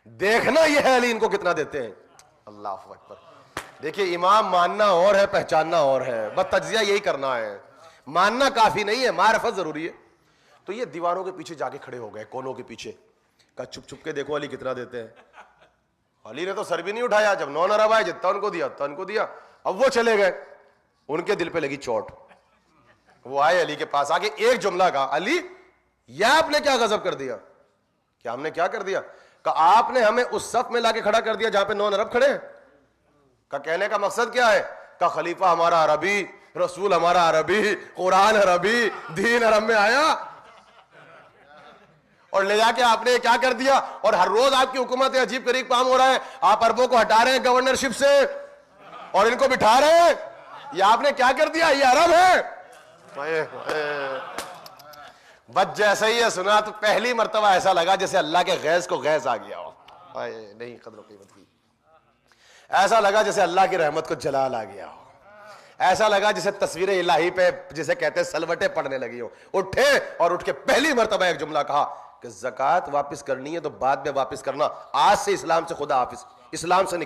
دیکھنا یہ ہے علی ان کو کتنا دیتے ہیں. اللہ اکبر. دیکھیے امام ماننا اور ہے, پہچاننا اور ہے, بس تجزیہ یہی کرنا ہے. ماننا کافی نہیں ہے, معرفت ضروری ہے. تو یہ دیواروں کے پیچھے جا کے کھڑے ہو گئے, کونوں کے پیچھے, کہا چپ چپ کے دیکھو علی کتنا دیتے ہیں. علی نے تو سر بھی نہیں اٹھایا, جب نان عرب آئے جتنا ان کو دیا اتنا ان کو دیا. اب وہ چلے گئے, ان کے دل پہ لگی چوٹ. وہ آئے علی کے پاس, آگے ایک جملہ کہا, علی یہ آپ نے کیا غضب کر دیا؟ کیا ہم نے کیا کر دیا؟ کہا آپ نے ہمیں اس صف میں لا کے کھڑا کر دیا جہاں پہ نان عرب کھڑے ہیں. کا کہنے کا مقصد کیا ہے؟ کہ خلیفہ ہمارا عربی, رسول ہمارا عربی, قرآن عربی, دین عرب میں آیا, اور لے جا کے آپ نے کیا کر دیا. اور ہر روز آپ کی حکومت عجیب طریق کام ہو رہا ہے, آپ عربوں کو ہٹا رہے ہیں گورنرشپ سے اور ان کو بٹھا رہے ہیں. یہ آپ نے کیا کر دیا؟ یہ عرب ہے. بس جیسے ہی یہ سنا تو پہلی مرتبہ ایسا لگا جیسے اللہ کے غیظ کو غیظ آ گیا ہو. نہیں قدر و قیمت کی, ایسا لگا جیسے اللہ کی رحمت کو جلال آ گیا ہو. ایسا لگا جسے تصویر الہی پہ جسے کہتے ہیں سلوٹیں پڑنے لگی ہو. اٹھے اور اٹھ کے پہلی مرتبہ ایک جملہ کہا کہ زکوٰۃ واپس کرنی ہے تو بعد میں واپس کرنا, آج سے اسلام سے خدا حافظ, اسلام سے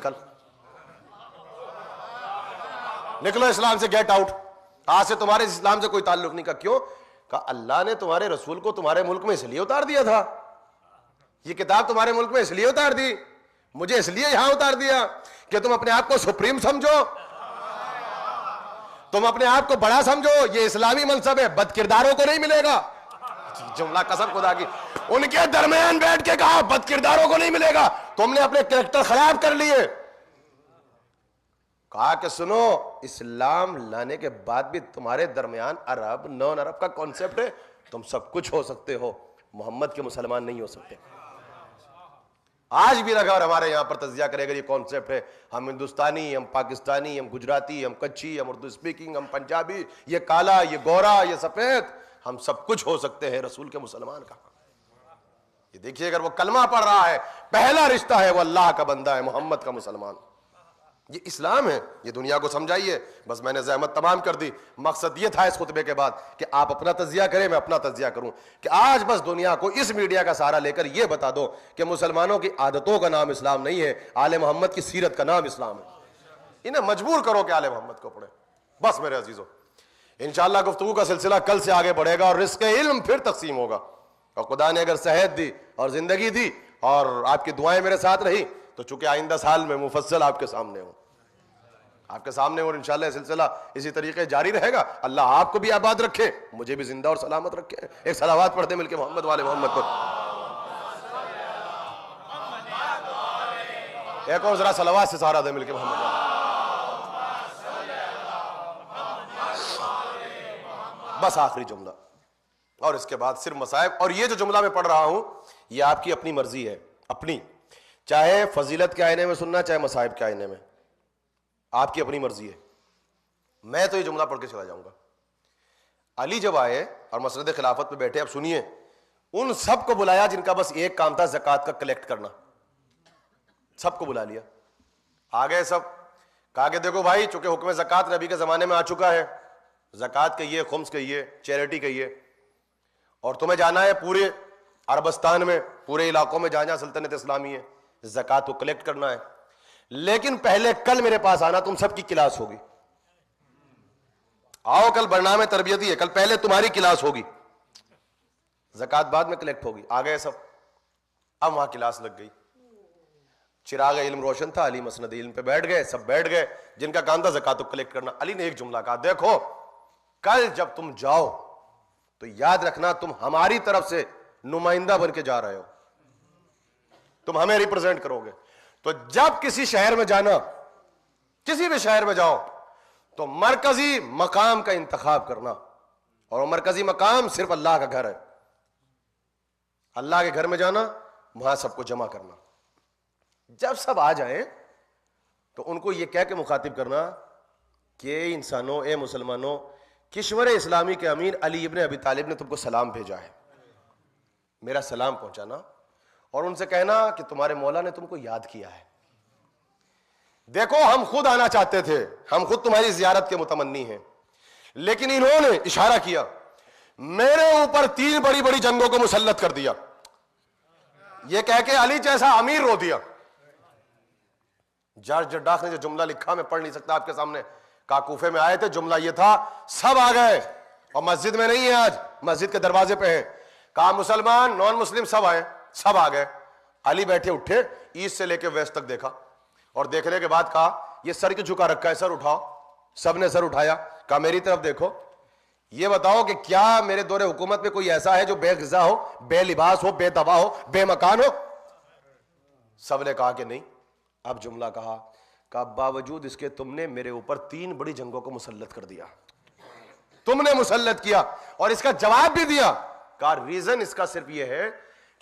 نکلو اسلام سے, گیٹ آؤٹ, آج سے تمہارے اسلام سے کوئی تعلق نہیں. کا کیوں؟ کہا اللہ نے تمہارے رسول کو تمہارے ملک میں اس لیے اتار دیا تھا, یہ کتاب تمہارے ملک میں اس لیے اتار دی, مجھے اس لیے یہاں اتار دیا کہ تم اپنے آپ کو سپریم سمجھو, تم اپنے آپ کو بڑا سمجھو. یہ اسلامی منصب ہے, بد کرداروں کو نہیں ملے گا. جملہ قسم خدا کی, ان کے درمیان بیٹھ کے کہا بد کرداروں کو نہیں ملے گا, تم نے اپنے کریکٹر خراب کر لیے. کہا کہ سنو, اسلام لانے کے بعد بھی تمہارے درمیان عرب نان عرب کا کانسیپٹ ہے, تم سب کچھ ہو سکتے ہو, محمد کے مسلمان نہیں ہو سکتے. آج بھی اگر ہمارے یہاں پر تجزیہ کرے گا یہ کانسیپٹ ہے, ہم ہندوستانی, ہم پاکستانی, ہم گجراتی, ہم کچھی, ہم اردو اسپیکنگ, ہم پنجابی, یہ کالا, یہ گورا, یہ سفید, ہم سب کچھ ہو سکتے ہیں, رسول کے مسلمان کا. یہ دیکھیے اگر وہ کلمہ پڑھ رہا ہے, پہلا رشتہ ہے وہ اللہ کا بندہ ہے, محمد کا مسلمان. یہ اسلام ہے, یہ دنیا کو سمجھائیے. بس میں نے زحمت تمام کر دی, مقصد یہ تھا اس خطبے کے بعد کہ آپ اپنا تجزیہ کریں, میں اپنا تجزیہ کروں, کہ آج بس دنیا کو اس میڈیا کا سہارا لے کر یہ بتا دو کہ مسلمانوں کی عادتوں کا نام اسلام نہیں ہے, آل محمد کی سیرت کا نام اسلام ہے. انہیں مجبور کرو کہ آل محمد کو پڑھیں. بس میرے عزیزوں, انشاءاللہ گفتگو کا سلسلہ کل سے آگے بڑھے گا اور رزق علم پھر تقسیم ہوگا, اور خدا نے اگر صحت دی اور زندگی دی اور آپ کی دعائیں میرے ساتھ رہی تو چونکہ آئندہ سال میں مفصل آپ کے سامنے ہوں, آپ کے سامنے, اور انشاءاللہ یہ سلسلہ اسی طریقے جاری رہے گا. اللہ آپ کو بھی آباد رکھے, مجھے بھی زندہ اور سلامت رکھے. ایک صلوات پڑھتے مل کے محمد والے محمد پر, ایک اور ذرا صلوات سے سہارا دے مل کے محمد والے. بس آخری جملہ, اور اس کے بعد صرف مصائب. اور یہ جو جملہ میں پڑھ رہا ہوں یہ آپ کی اپنی مرضی ہے, اپنی, چاہے فضیلت کے آئینے میں سننا, چاہے مصائب کے آئینے میں, آپ کی اپنی مرضی ہے. میں تو یہ جملہ پڑھ کے چلا جاؤں گا. علی جب آئے اور مسند خلافت پہ بیٹھے, اب سنیے, ان سب کو بلایا جن کا بس ایک کام تھا زکوٰۃ کا کلیکٹ کرنا. سب کو بلا لیا, آ گئے سب, کہا کہ دیکھو بھائی, چونکہ حکم زکوٰۃ نبی کے زمانے میں آ چکا ہے, زکوٰۃ کہیے, خمس کہیے, چیریٹی کہیے, اور تمہیں جانا ہے پورے عربستان میں, پورے علاقوں میں جہاں جہاں سلطنت اسلامی ہے, زکوٰۃ کو کلیکٹ کرنا ہے, لیکن پہلے کل میرے پاس آنا, تم سب کی کلاس ہوگی. آؤ کل برنامہ تربیتی ہے, کل پہلے تمہاری کلاس ہوگی, زکوٰۃ بعد میں کلیکٹ ہوگی. آ گئے سب, اب وہاں کلاس لگ گئی, چراغ علم روشن تھا, علی مسند علم پہ بیٹھ گئے, سب بیٹھ گئے, جن کا کام تھا زکوٰۃ کو کلیکٹ کرنا. علی نے ایک جملہ کہا, دیکھو کل جب تم جاؤ تو یاد رکھنا تم ہماری طرف سے نمائندہ بن کے جا رہے ہو, تم ہمیں ریپرزینٹ کرو گے. تو جب کسی شہر میں جانا, کسی بھی شہر میں جاؤ, تو مرکزی مقام کا انتخاب کرنا, اور وہ مرکزی مقام صرف اللہ کا گھر ہے. اللہ کے گھر میں جانا, وہاں سب کو جمع کرنا. جب سب آ جائیں تو ان کو یہ کہہ کے مخاطب کرنا کہ انسانوں, اے مسلمانوں, کشور اسلامی کے امیر علی ابن ابی طالب نے تم کو سلام بھیجا ہے, میرا سلام پہنچانا, اور ان سے کہنا کہ تمہارے مولا نے تم کو یاد کیا ہے. دیکھو ہم خود آنا چاہتے تھے, ہم خود تمہاری زیارت کے متمنی ہیں, لیکن انہوں نے اشارہ کیا, میرے اوپر 3 بڑی بڑی جنگوں کو مسلط کر دیا. یہ کہہ کے علی جیسا امیر رو دیا. جارج جڈاخ نے جو جملہ لکھا, میں پڑھ نہیں سکتا آپ کے سامنے, کہا کوفے میں آئے تھے, جملہ یہ تھا, سب آ گئے, اور مسجد میں نہیں ہے آج, مسجد کے دروازے پہ ہیں. کہا مسلمان, نان مسلم سب آئے, سب آ گئے. علی بیٹھے اٹھے, ایسٹ سے لے کے ویسٹ تک دیکھا, اور دیکھنے کے بعد کہا یہ سر کیوں جھکا رکھا ہے, سر اٹھاؤ. سب نے سر اٹھایا. کہا میری طرف دیکھو, یہ بتاؤ کہ کیا میرے دور حکومت میں کوئی ایسا ہے جو بے غذا ہو, بے لباس ہو, بے دوا ہو, بے مکان ہو؟ سب نے کہا کہ نہیں. اب جملہ کہا باوجود اس کے تم نے میرے اوپر 3 بڑی جنگوں کو مسلط کر دیا, تم نے مسلط کیا, اور اس کا جواب بھی دیا. کہا ریزن اس کا صرف یہ ہے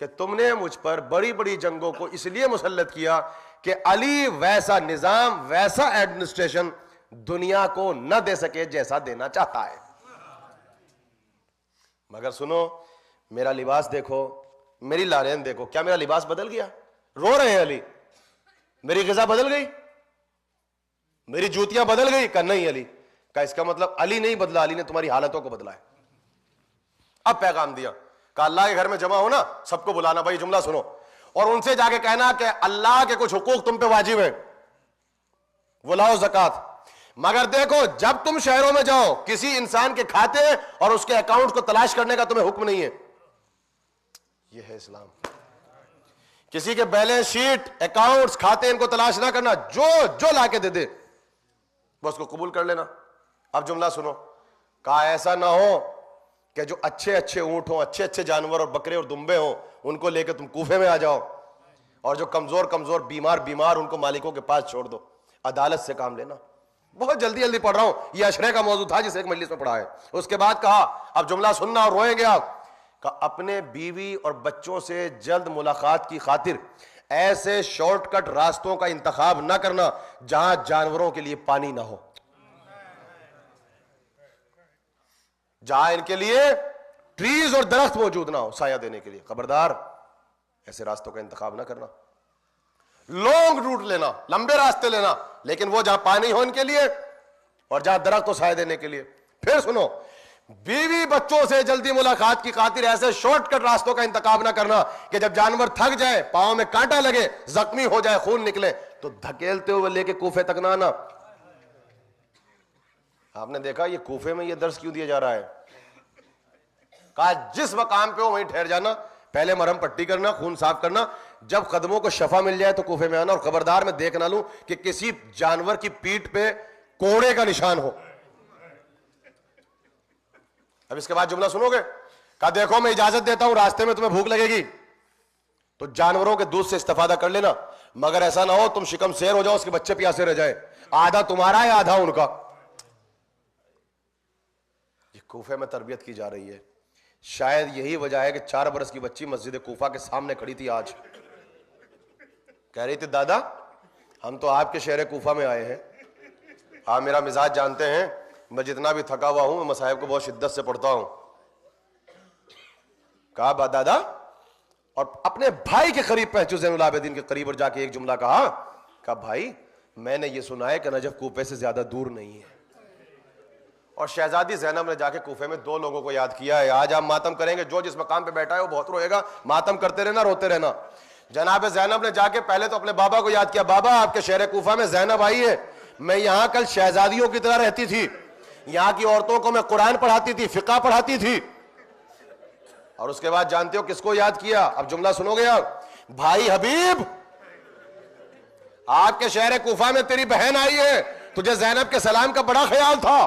کہ تم نے مجھ پر بڑی بڑی جنگوں کو اس لیے مسلط کیا کہ علی ویسا نظام, ویسا ایڈمنسٹریشن دنیا کو نہ دے سکے جیسا دینا چاہتا ہے. مگر سنو, میرا لباس دیکھو, میری لالین دیکھو, کیا میرا لباس بدل گیا؟ رو رہے ہیں علی. میری غذا بدل گئی, میری جوتیاں بدل گئی؟ کہ نہیں علی. کہ اس کا مطلب علی نہیں بدلا, علی نے تمہاری حالتوں کو بدلا ہے. اب پیغام دیا, کہ اللہ کے گھر میں جمع ہونا, سب کو بلانا, بھائی جملہ سنو, اور ان سے جا کے کہنا کہ اللہ کے کچھ حقوق تم پہ واجب ہیں, وہ لاؤ زکوٰۃ. مگر دیکھو جب تم شہروں میں جاؤ, کسی انسان کے کھاتے اور اس کے اکاؤنٹ کو تلاش کرنے کا تمہیں حکم نہیں ہے. یہ ہے اسلام. کسی کے بیلنس شیٹ, اکاؤنٹس, کھاتے, ان کو تلاش نہ کرنا, جو لا کے دے دے وہ اس کو قبول کر لینا. اب جملہ سنو, کہا ایسا نہ ہو کہ جو اچھے اچھے اونٹ ہوں, اچھے اچھے جانور اور بکرے اور دمبے ہوں, ان کو لے کے تم کوفے میں آ جاؤ, اور جو کمزور بیمار ان کو مالکوں کے پاس چھوڑ دو. عدالت سے کام لینا. بہت جلدی پڑھ رہا ہوں, یہ اشرے کا موضوع تھا جسے ایک مجلس میں پڑھا ہے. اس کے بعد کہا, اب جملہ سننا اور روئیں گے آپ, کہ اپنے بیوی اور بچوں سے جلد ملاقات کی خاطر ایسے شارٹ کٹ راستوں کا انتخاب نہ کرنا جہاں جانوروں کے لیے پانی نہ ہو, جہاں ان کے لیے ٹریز اور درخت موجود نہ ہو سایہ دینے کے لیے. خبردار, ایسے راستوں کا انتخاب نہ کرنا. لانگ روٹ لینا, لمبے راستے لینا, لیکن وہ جہاں پانی ہو ان کے لیے اور جہاں درخت ہو سایہ دینے کے لیے. پھر سنو, بیوی بچوں سے جلدی ملاقات کی خاطر ایسے شارٹ کٹ راستوں کا انتخاب نہ کرنا کہ جب جانور تھک جائے, پاؤں میں کانٹا لگے, زخمی ہو جائے, خون نکلے, تو دھکیلتے ہوئے لے کے کوفے تک نہ آنا. آپ نے دیکھا یہ کوفے میں یہ درس کیوں دیا جا رہا ہے؟ کہا جس مقام پہ ہو وہیں ٹھہر جانا, پہلے مرہم پٹی کرنا, خون صاف کرنا, جب قدموں کو شفا مل جائے تو کوفے میں آنا. اور خبردار میں دیکھ نہ لوں کہ کسی جانور کی پیٹھ پہ کوڑے کا نشان ہو. اب اس کے بعد جملہ سنو گے, کہا دیکھو میں اجازت دیتا ہوں, راستے میں تمہیں بھوک لگے گی تو جانوروں کے دودھ سے استفادہ کر لینا, مگر ایسا نہ ہو تم شکم سیر ہو جاؤ, اس کے بچے پیاسے رہ جائیں, آدھا تمہارا ہے آدھا ان کا. یہ کوفے میں تربیت کی جا رہی ہے. شاید یہی وجہ ہے کہ 4 برس کی بچی مسجد کوفہ کے سامنے کھڑی تھی آج, کہہ رہی تھی دادا ہم تو آپ کے شہر کوفہ میں آئے ہیں, آپ میرا مزاج جانتے ہیں, میں جتنا بھی تھکا ہوا ہوں میں مصاحب کو بہت شدت سے پڑھتا ہوں. کہا دادا اور اپنے بھائی کے قریب پہنچو زین العابدین کے قریب اور جا کے ایک جملہ کہا بھائی میں نے یہ سنا ہے کہ نجف کوفے سے زیادہ دور نہیں ہے. اور شہزادی زینب نے جا کے کوفے میں 2 لوگوں کو یاد کیا ہے. آج آپ ماتم کریں گے, جو جس مقام پہ بیٹھا ہے وہ بہت روئے گا, ماتم کرتے رہنا, روتے رہنا. جناب زینب نے جا کے پہلے تو اپنے بابا کو یاد کیا, بابا آپ کے شہر کوفہ میں زینب آئی ہے, میں یہاں کل شہزادیوں کی طرح رہتی تھی, یہاں کی عورتوں کو میں قرآن پڑھاتی تھی, فقہ پڑھاتی تھی. اور اس کے بعد جانتے ہو کس کو یاد کیا؟ اب جملہ سنو گے آپ, بھائی حبیب آپ کے شہر کوفہ میں تیری بہن آئی ہے, تجھے زینب کے سلام کا بڑا خیال تھا.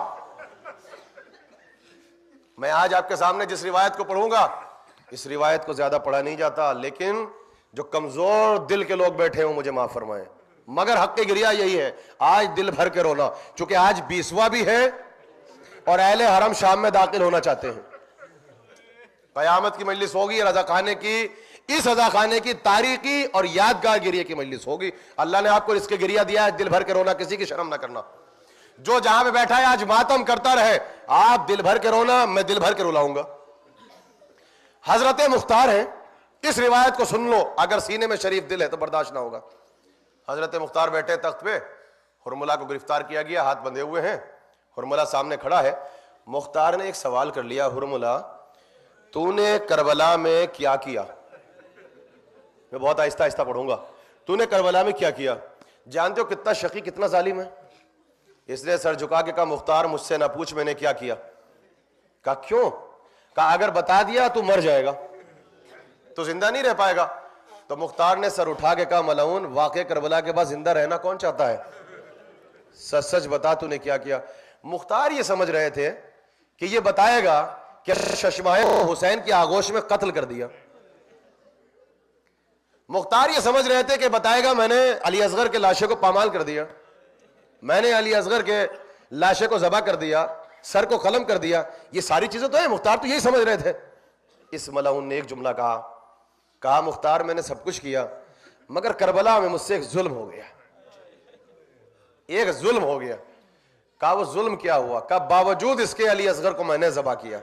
میں آج آپ کے سامنے جس روایت کو پڑھوں گا, اس روایت کو زیادہ پڑھا نہیں جاتا, لیکن جو کمزور دل کے لوگ بیٹھے ہوں مجھے معاف فرمائیں, مگر حق کی گریہ یہی ہے, آج دل بھر کے رونا, چونکہ آج 20واں بھی ہے اور اہل حرم شام میں داخل ہونا چاہتے ہیں. قیامت کی مجلس ہوگی رضا خانے کی, اس رضا خانے کی تاریخی اور یادگار گریہ کی مجلس ہوگی. اللہ نے آپ کو اس کے گریہ دیا ہے, دل بھر کے رونا, کسی کی شرم نہ کرنا. جو جہاں پہ بیٹھا ہے آج ماتم کرتا رہے, آپ دل بھر کے رونا, میں دل بھر کے رلاؤں گا. حضرت مختار ہیں, اس روایت کو سن لو, اگر سینے میں شریف دل ہے تو برداشت نہ ہوگا. حضرت مختار بیٹھے تخت پہ, حرملہ کو گرفتار کیا گیا, ہاتھ بندھے ہوئے ہیں, حرملہ سامنے کھڑا ہے. مختار نے ایک سوال کر لیا, حرملہ تو نے کربلا میں کیا کیا؟ میں بہت آہستہ آہستہ پڑھوں گا. تو نے کربلا میں کیا کیا؟ جانتے ہو کتنا شقی کتنا ظالم ہے؟ اس نے سر جھکا کے کہا مختار مجھ سے نہ پوچھ میں نے کیا کیا. کہا کیوں؟ کہا اگر بتا دیا تو مر جائے گا, تو زندہ نہیں رہ پائے گا. تو مختار نے سر اٹھا کے کہا ملعون, واقع کربلا کے بعد زندہ رہنا کون چاہتا ہے, سچ سچ بتا تو نے کیا کیا. مختار یہ سمجھ رہے تھے کہ یہ بتائے گا کہ ششماہ حسین کی آغوش میں قتل کر دیا. مختار یہ سمجھ رہے تھے کہ بتائے گا میں نے علی اصغر کے لاشے کو پامال کر دیا, میں نے علی اصغر کے لاشے کو ذبح کر دیا, سر کو قلم کر دیا. یہ ساری چیزیں تو ہیں, مختار تو یہی سمجھ رہے تھے. اس ملعون نے ایک جملہ کہا مختار میں نے سب کچھ کیا, مگر کربلا میں مجھ سے ایک ظلم ہو گیا, ایک ظلم ہو گیا. کہا وہ ظلم کیا ہوا؟ کہا باوجود اس کے علی اصغر کو میں نے ذبح کیا.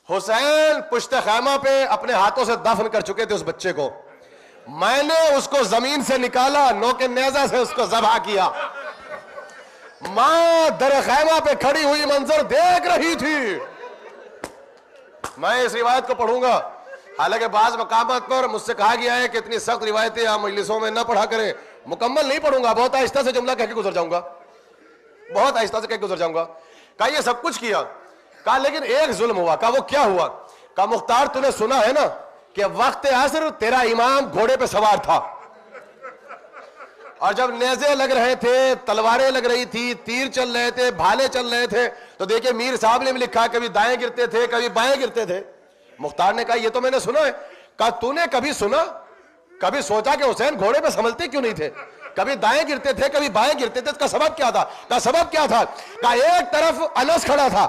حسین پشت خیمہ پہ اپنے ہاتھوں سے دفن کر چکے تھے اس بچے کو, میں نے اس کو زمین سے نکالا, نوک نیزہ سے اس کو ذبح کیا. ماں در خیمہ پہ کھڑی ہوئی منظر دیکھ رہی تھی. میں اس روایت کو پڑھوں گا, حالانکہ بعض مقامات پر مجھ سے کہا گیا ہے کہ اتنی سخت روایتیں آپ مجلسوں میں نہ پڑھا کریں. مکمل نہیں پڑھوں گا, بہت آہستہ سے جملہ کہہ کے گزر جاؤں گا, بہت آہستہ سے کہہ کے گزر جاؤں گا. کہا یہ سب کچھ کیا, کہا لیکن ایک ظلم ہوا. کہا وہ کیا ہوا؟ کہا مختار تو نے سنا ہے نا کہ وقت عصر تیرا امام گھوڑے پہ سوار تھا, اور جب نیزے لگ رہے تھے, تلواریں لگ رہی تھی, تیر چل رہے تھے, بھالے چل رہے تھے, تو دیکھیں میر صاحب نے بھی لکھا کبھی دائیں گرتے تھے کبھی بائیں گرتے تھے. مختار نے کہا یہ تو میں نے سنا ہے. کہا تو نے کبھی سنا, کبھی سوچا کہ حسین گھوڑے پہ سنبھلتے کیوں نہیں تھے؟ کبھی دائیں گرتے تھے کبھی بائیں گرتے تھے, اس کا سبب کیا تھا؟ کہا سبب کیا تھا؟ کہا ایک طرف انس کھڑا تھا,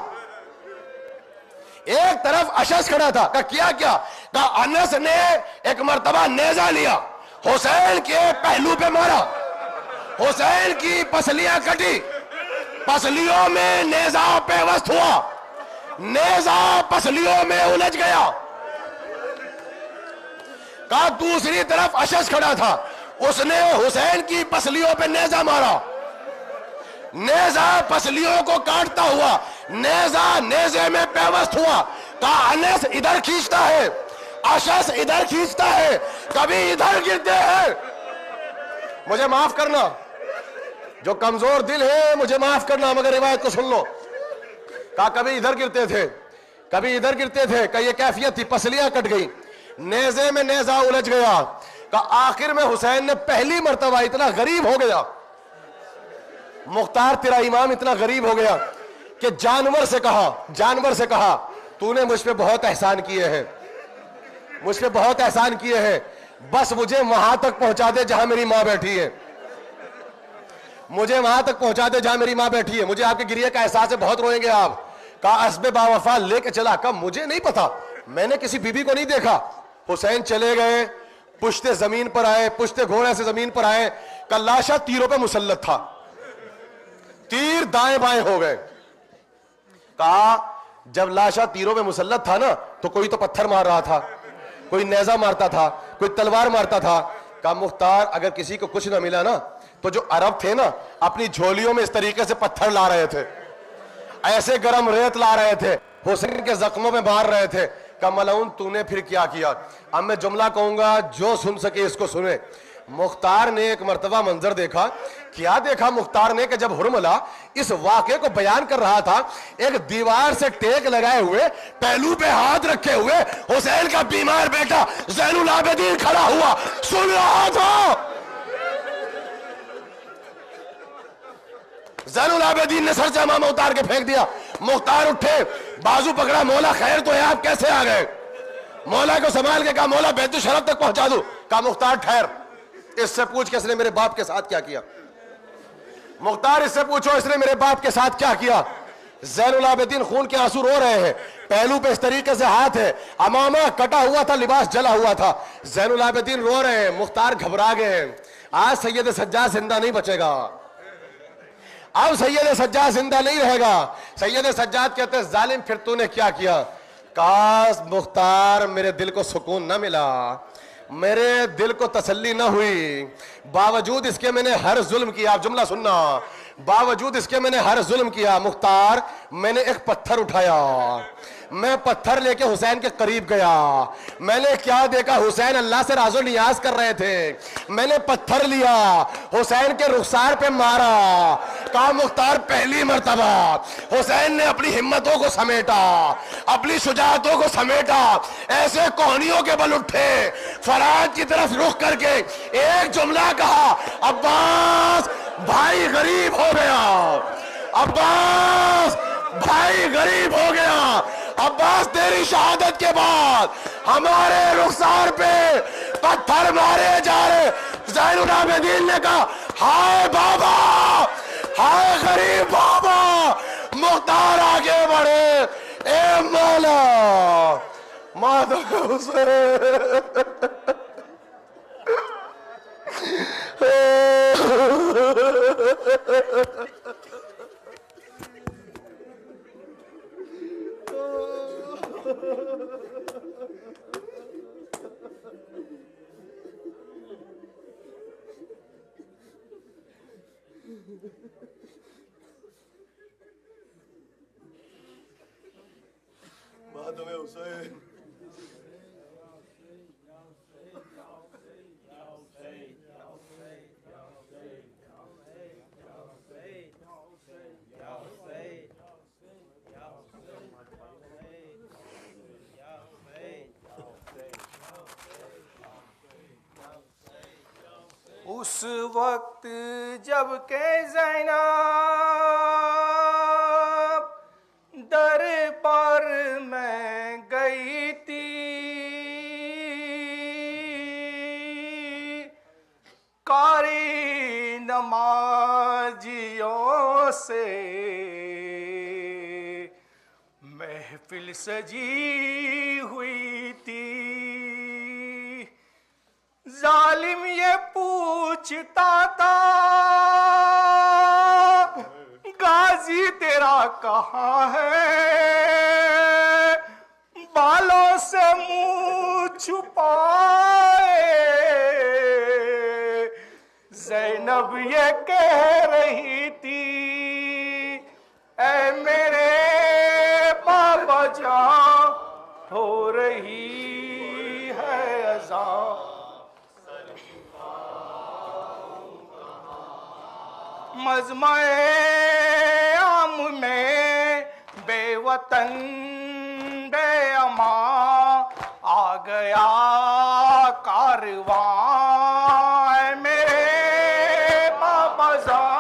ایک طرف اشس کھڑا تھا. کہا کیا کیا؟ کہا انس نے ایک مرتبہ نیزہ لیا, حسین کے پہلو پہ مارا, حسین کی پسلیاں کٹی, پسلیوں میں نیزہ پیوست ہوا, نیزہ پسلیوں میں الجھ گیا. کہا دوسری طرف اشس کھڑا تھا, اس نے حسین کی پسلیوں پہ نیزہ مارا, نیزہ پسلیوں کو کاٹتا ہوا, نیزہ نیزے میں پیوست ہوا. کہا انس ادھر کھینچتا ہے, اشس ادھر کھینچتا ہے, کبھی ادھر گرتے ہیں. مجھے معاف کرنا, جو کمزور دل ہے مجھے معاف کرنا, مگر روایت کو سن لو. کہا کبھی ادھر گرتے تھے کبھی ادھر گرتے تھے. کہ یہ کیفیت تھی, پسلیاں کٹ گئی, نیزے میں نیزہ الجھ گیا. کہا آخر میں حسین نے پہلی مرتبہ اتنا غریب ہو گیا, مختار تیرا امام اتنا غریب ہو گیا کہ جانور سے کہا تو نے مجھ پہ بہت احسان کیے ہیں, مجھ پہ بہت احسان کیے ہیں, بس مجھے وہاں تک پہنچا دے جہاں میری ماں بیٹھی ہے, مجھے وہاں تک پہنچا دے جہاں میری ماں بیٹھی ہے, مجھے آپ کے گریہ کا احساس ہے, بہت روئیں گے آپ. کہا اسب باوفا لے کے چلا. کہا مجھے نہیں پتا, میں نے کسی بی بی کو نہیں دیکھا. حسین چلے گئے, پشتے زمین پر آئے, پشتے گھوڑے سے زمین پر آئے. کہا لاشا تیروں پہ مسلط تھا, تیر دائیں بائیں ہو گئے. کہا جب لاشا تیروں پہ مسلط تھا نا تو کوئی تو پتھر مار رہا تھا, کوئی نیزہ مارتا تھا، کوئی تلوار مارتا تھا. کہا مختار اگر کسی کو کچھ نہ ملا نا تو جو عرب تھے نا اپنی جھولیوں میں اس طریقے سے پتھر لا رہے تھے، ایسے گرم ریت لا رہے تھے، حسین کے زخموں میں مار رہے تھے. کہا ملعون تو نے پھر کیا کیا؟ اب میں جملہ کہوں گا، جو سن سکے اس کو سنے. مختار نے ایک مرتبہ منظر دیکھا. کیا دیکھا مختار نے کہ جب حرملہ اس واقعے کو بیان کر رہا تھا، ایک دیوار سے ٹیک لگائے ہوئے، پہلو پہ ہاتھ رکھے ہوئے حسین کا بیمار بیٹا زین العابدین کھڑا ہوا سن رہا تھا. زین العابدین نے سر سے امامہ اتار کے پھینک دیا. مختار اٹھے، بازو پکڑا، مولا خیر تو ہے، آپ کیسے آ گئے؟ مولا کو سنبھال کے کہا مولا بیت الشرف تک پہنچا دوں. کہا مختار ٹھہر، اس سے پوچھ کہ اس نے میرے باپ کے ساتھ کیا کیا. مختار اس سے پوچھو اس نے میرے باپ کے ساتھ کیا کیا. زین العابدین خون کے آنسو رو رہے ہیں، پہلو پہ اس طریقے سے ہاتھ ہے، امامہ کٹا ہوا تھا، لباس جلا ہوا تھا. زین العابدین رو رہے ہیں، مختار گھبرا گئے ہیں. آج سید سجاد زندہ نہیں بچے گا، اب سید سجاد زندہ نہیں رہے گا. سید سجاد کہتے ہیں ظالم پھر تو نے کیا کیا؟ کاش مختار میرے دل کو سکون نہ ملا، میرے دل کو تسلی نہ ہوئی، باوجود اس کے میں نے ہر ظلم کیا. آپ جملہ سننا، باوجود اس کے میں نے ہر ظلم کیا مختار میں نے ایک پتھر اٹھایا، میں پتھر لے کے حسین کے قریب گیا. میں نے کیا دیکھا؟ حسین اللہ سے راز و نیاز کر رہے تھے. میں نے پتھر لیا، حسین کے رخسار پہ مارا. کہا مختار پہلی مرتبہ حسین نے اپنی ہمتوں کو سمیٹا، اپنی شجاعتوں کو سمیٹا، ایسے کوہنیوں کے بل اٹھے، فرات کی طرف رخ کر کے ایک جملہ کہا، عباس بھائی غریب ہو گیا، عباس بھائی غریب ہو گیا. عباس تیری شہادت کے بعد ہمارے رخسار پہ پتھر مارے جا رہے. زین العابدین نے کہا ہائے بابا، ہائے غریب بابا. مختار آگے بڑھے، اے مولا مادہ حسین. مادہ حسین. اس وقت جب کہ زینب در پر میں گئی تھی، قاری نمازیوں سے محفل سجی ہوئی تھی. ظالم یہ پوچھتا تھا غازی تیرا کہاں ہے، بالوں سے منہ چھپائے. زینب یہ کہہ رہی تھی اے میرے بابا جان ہو رہی ہے اذان. مجمع عام میں بے وطن بے امان آ گیا کارواں. میرے بابا جان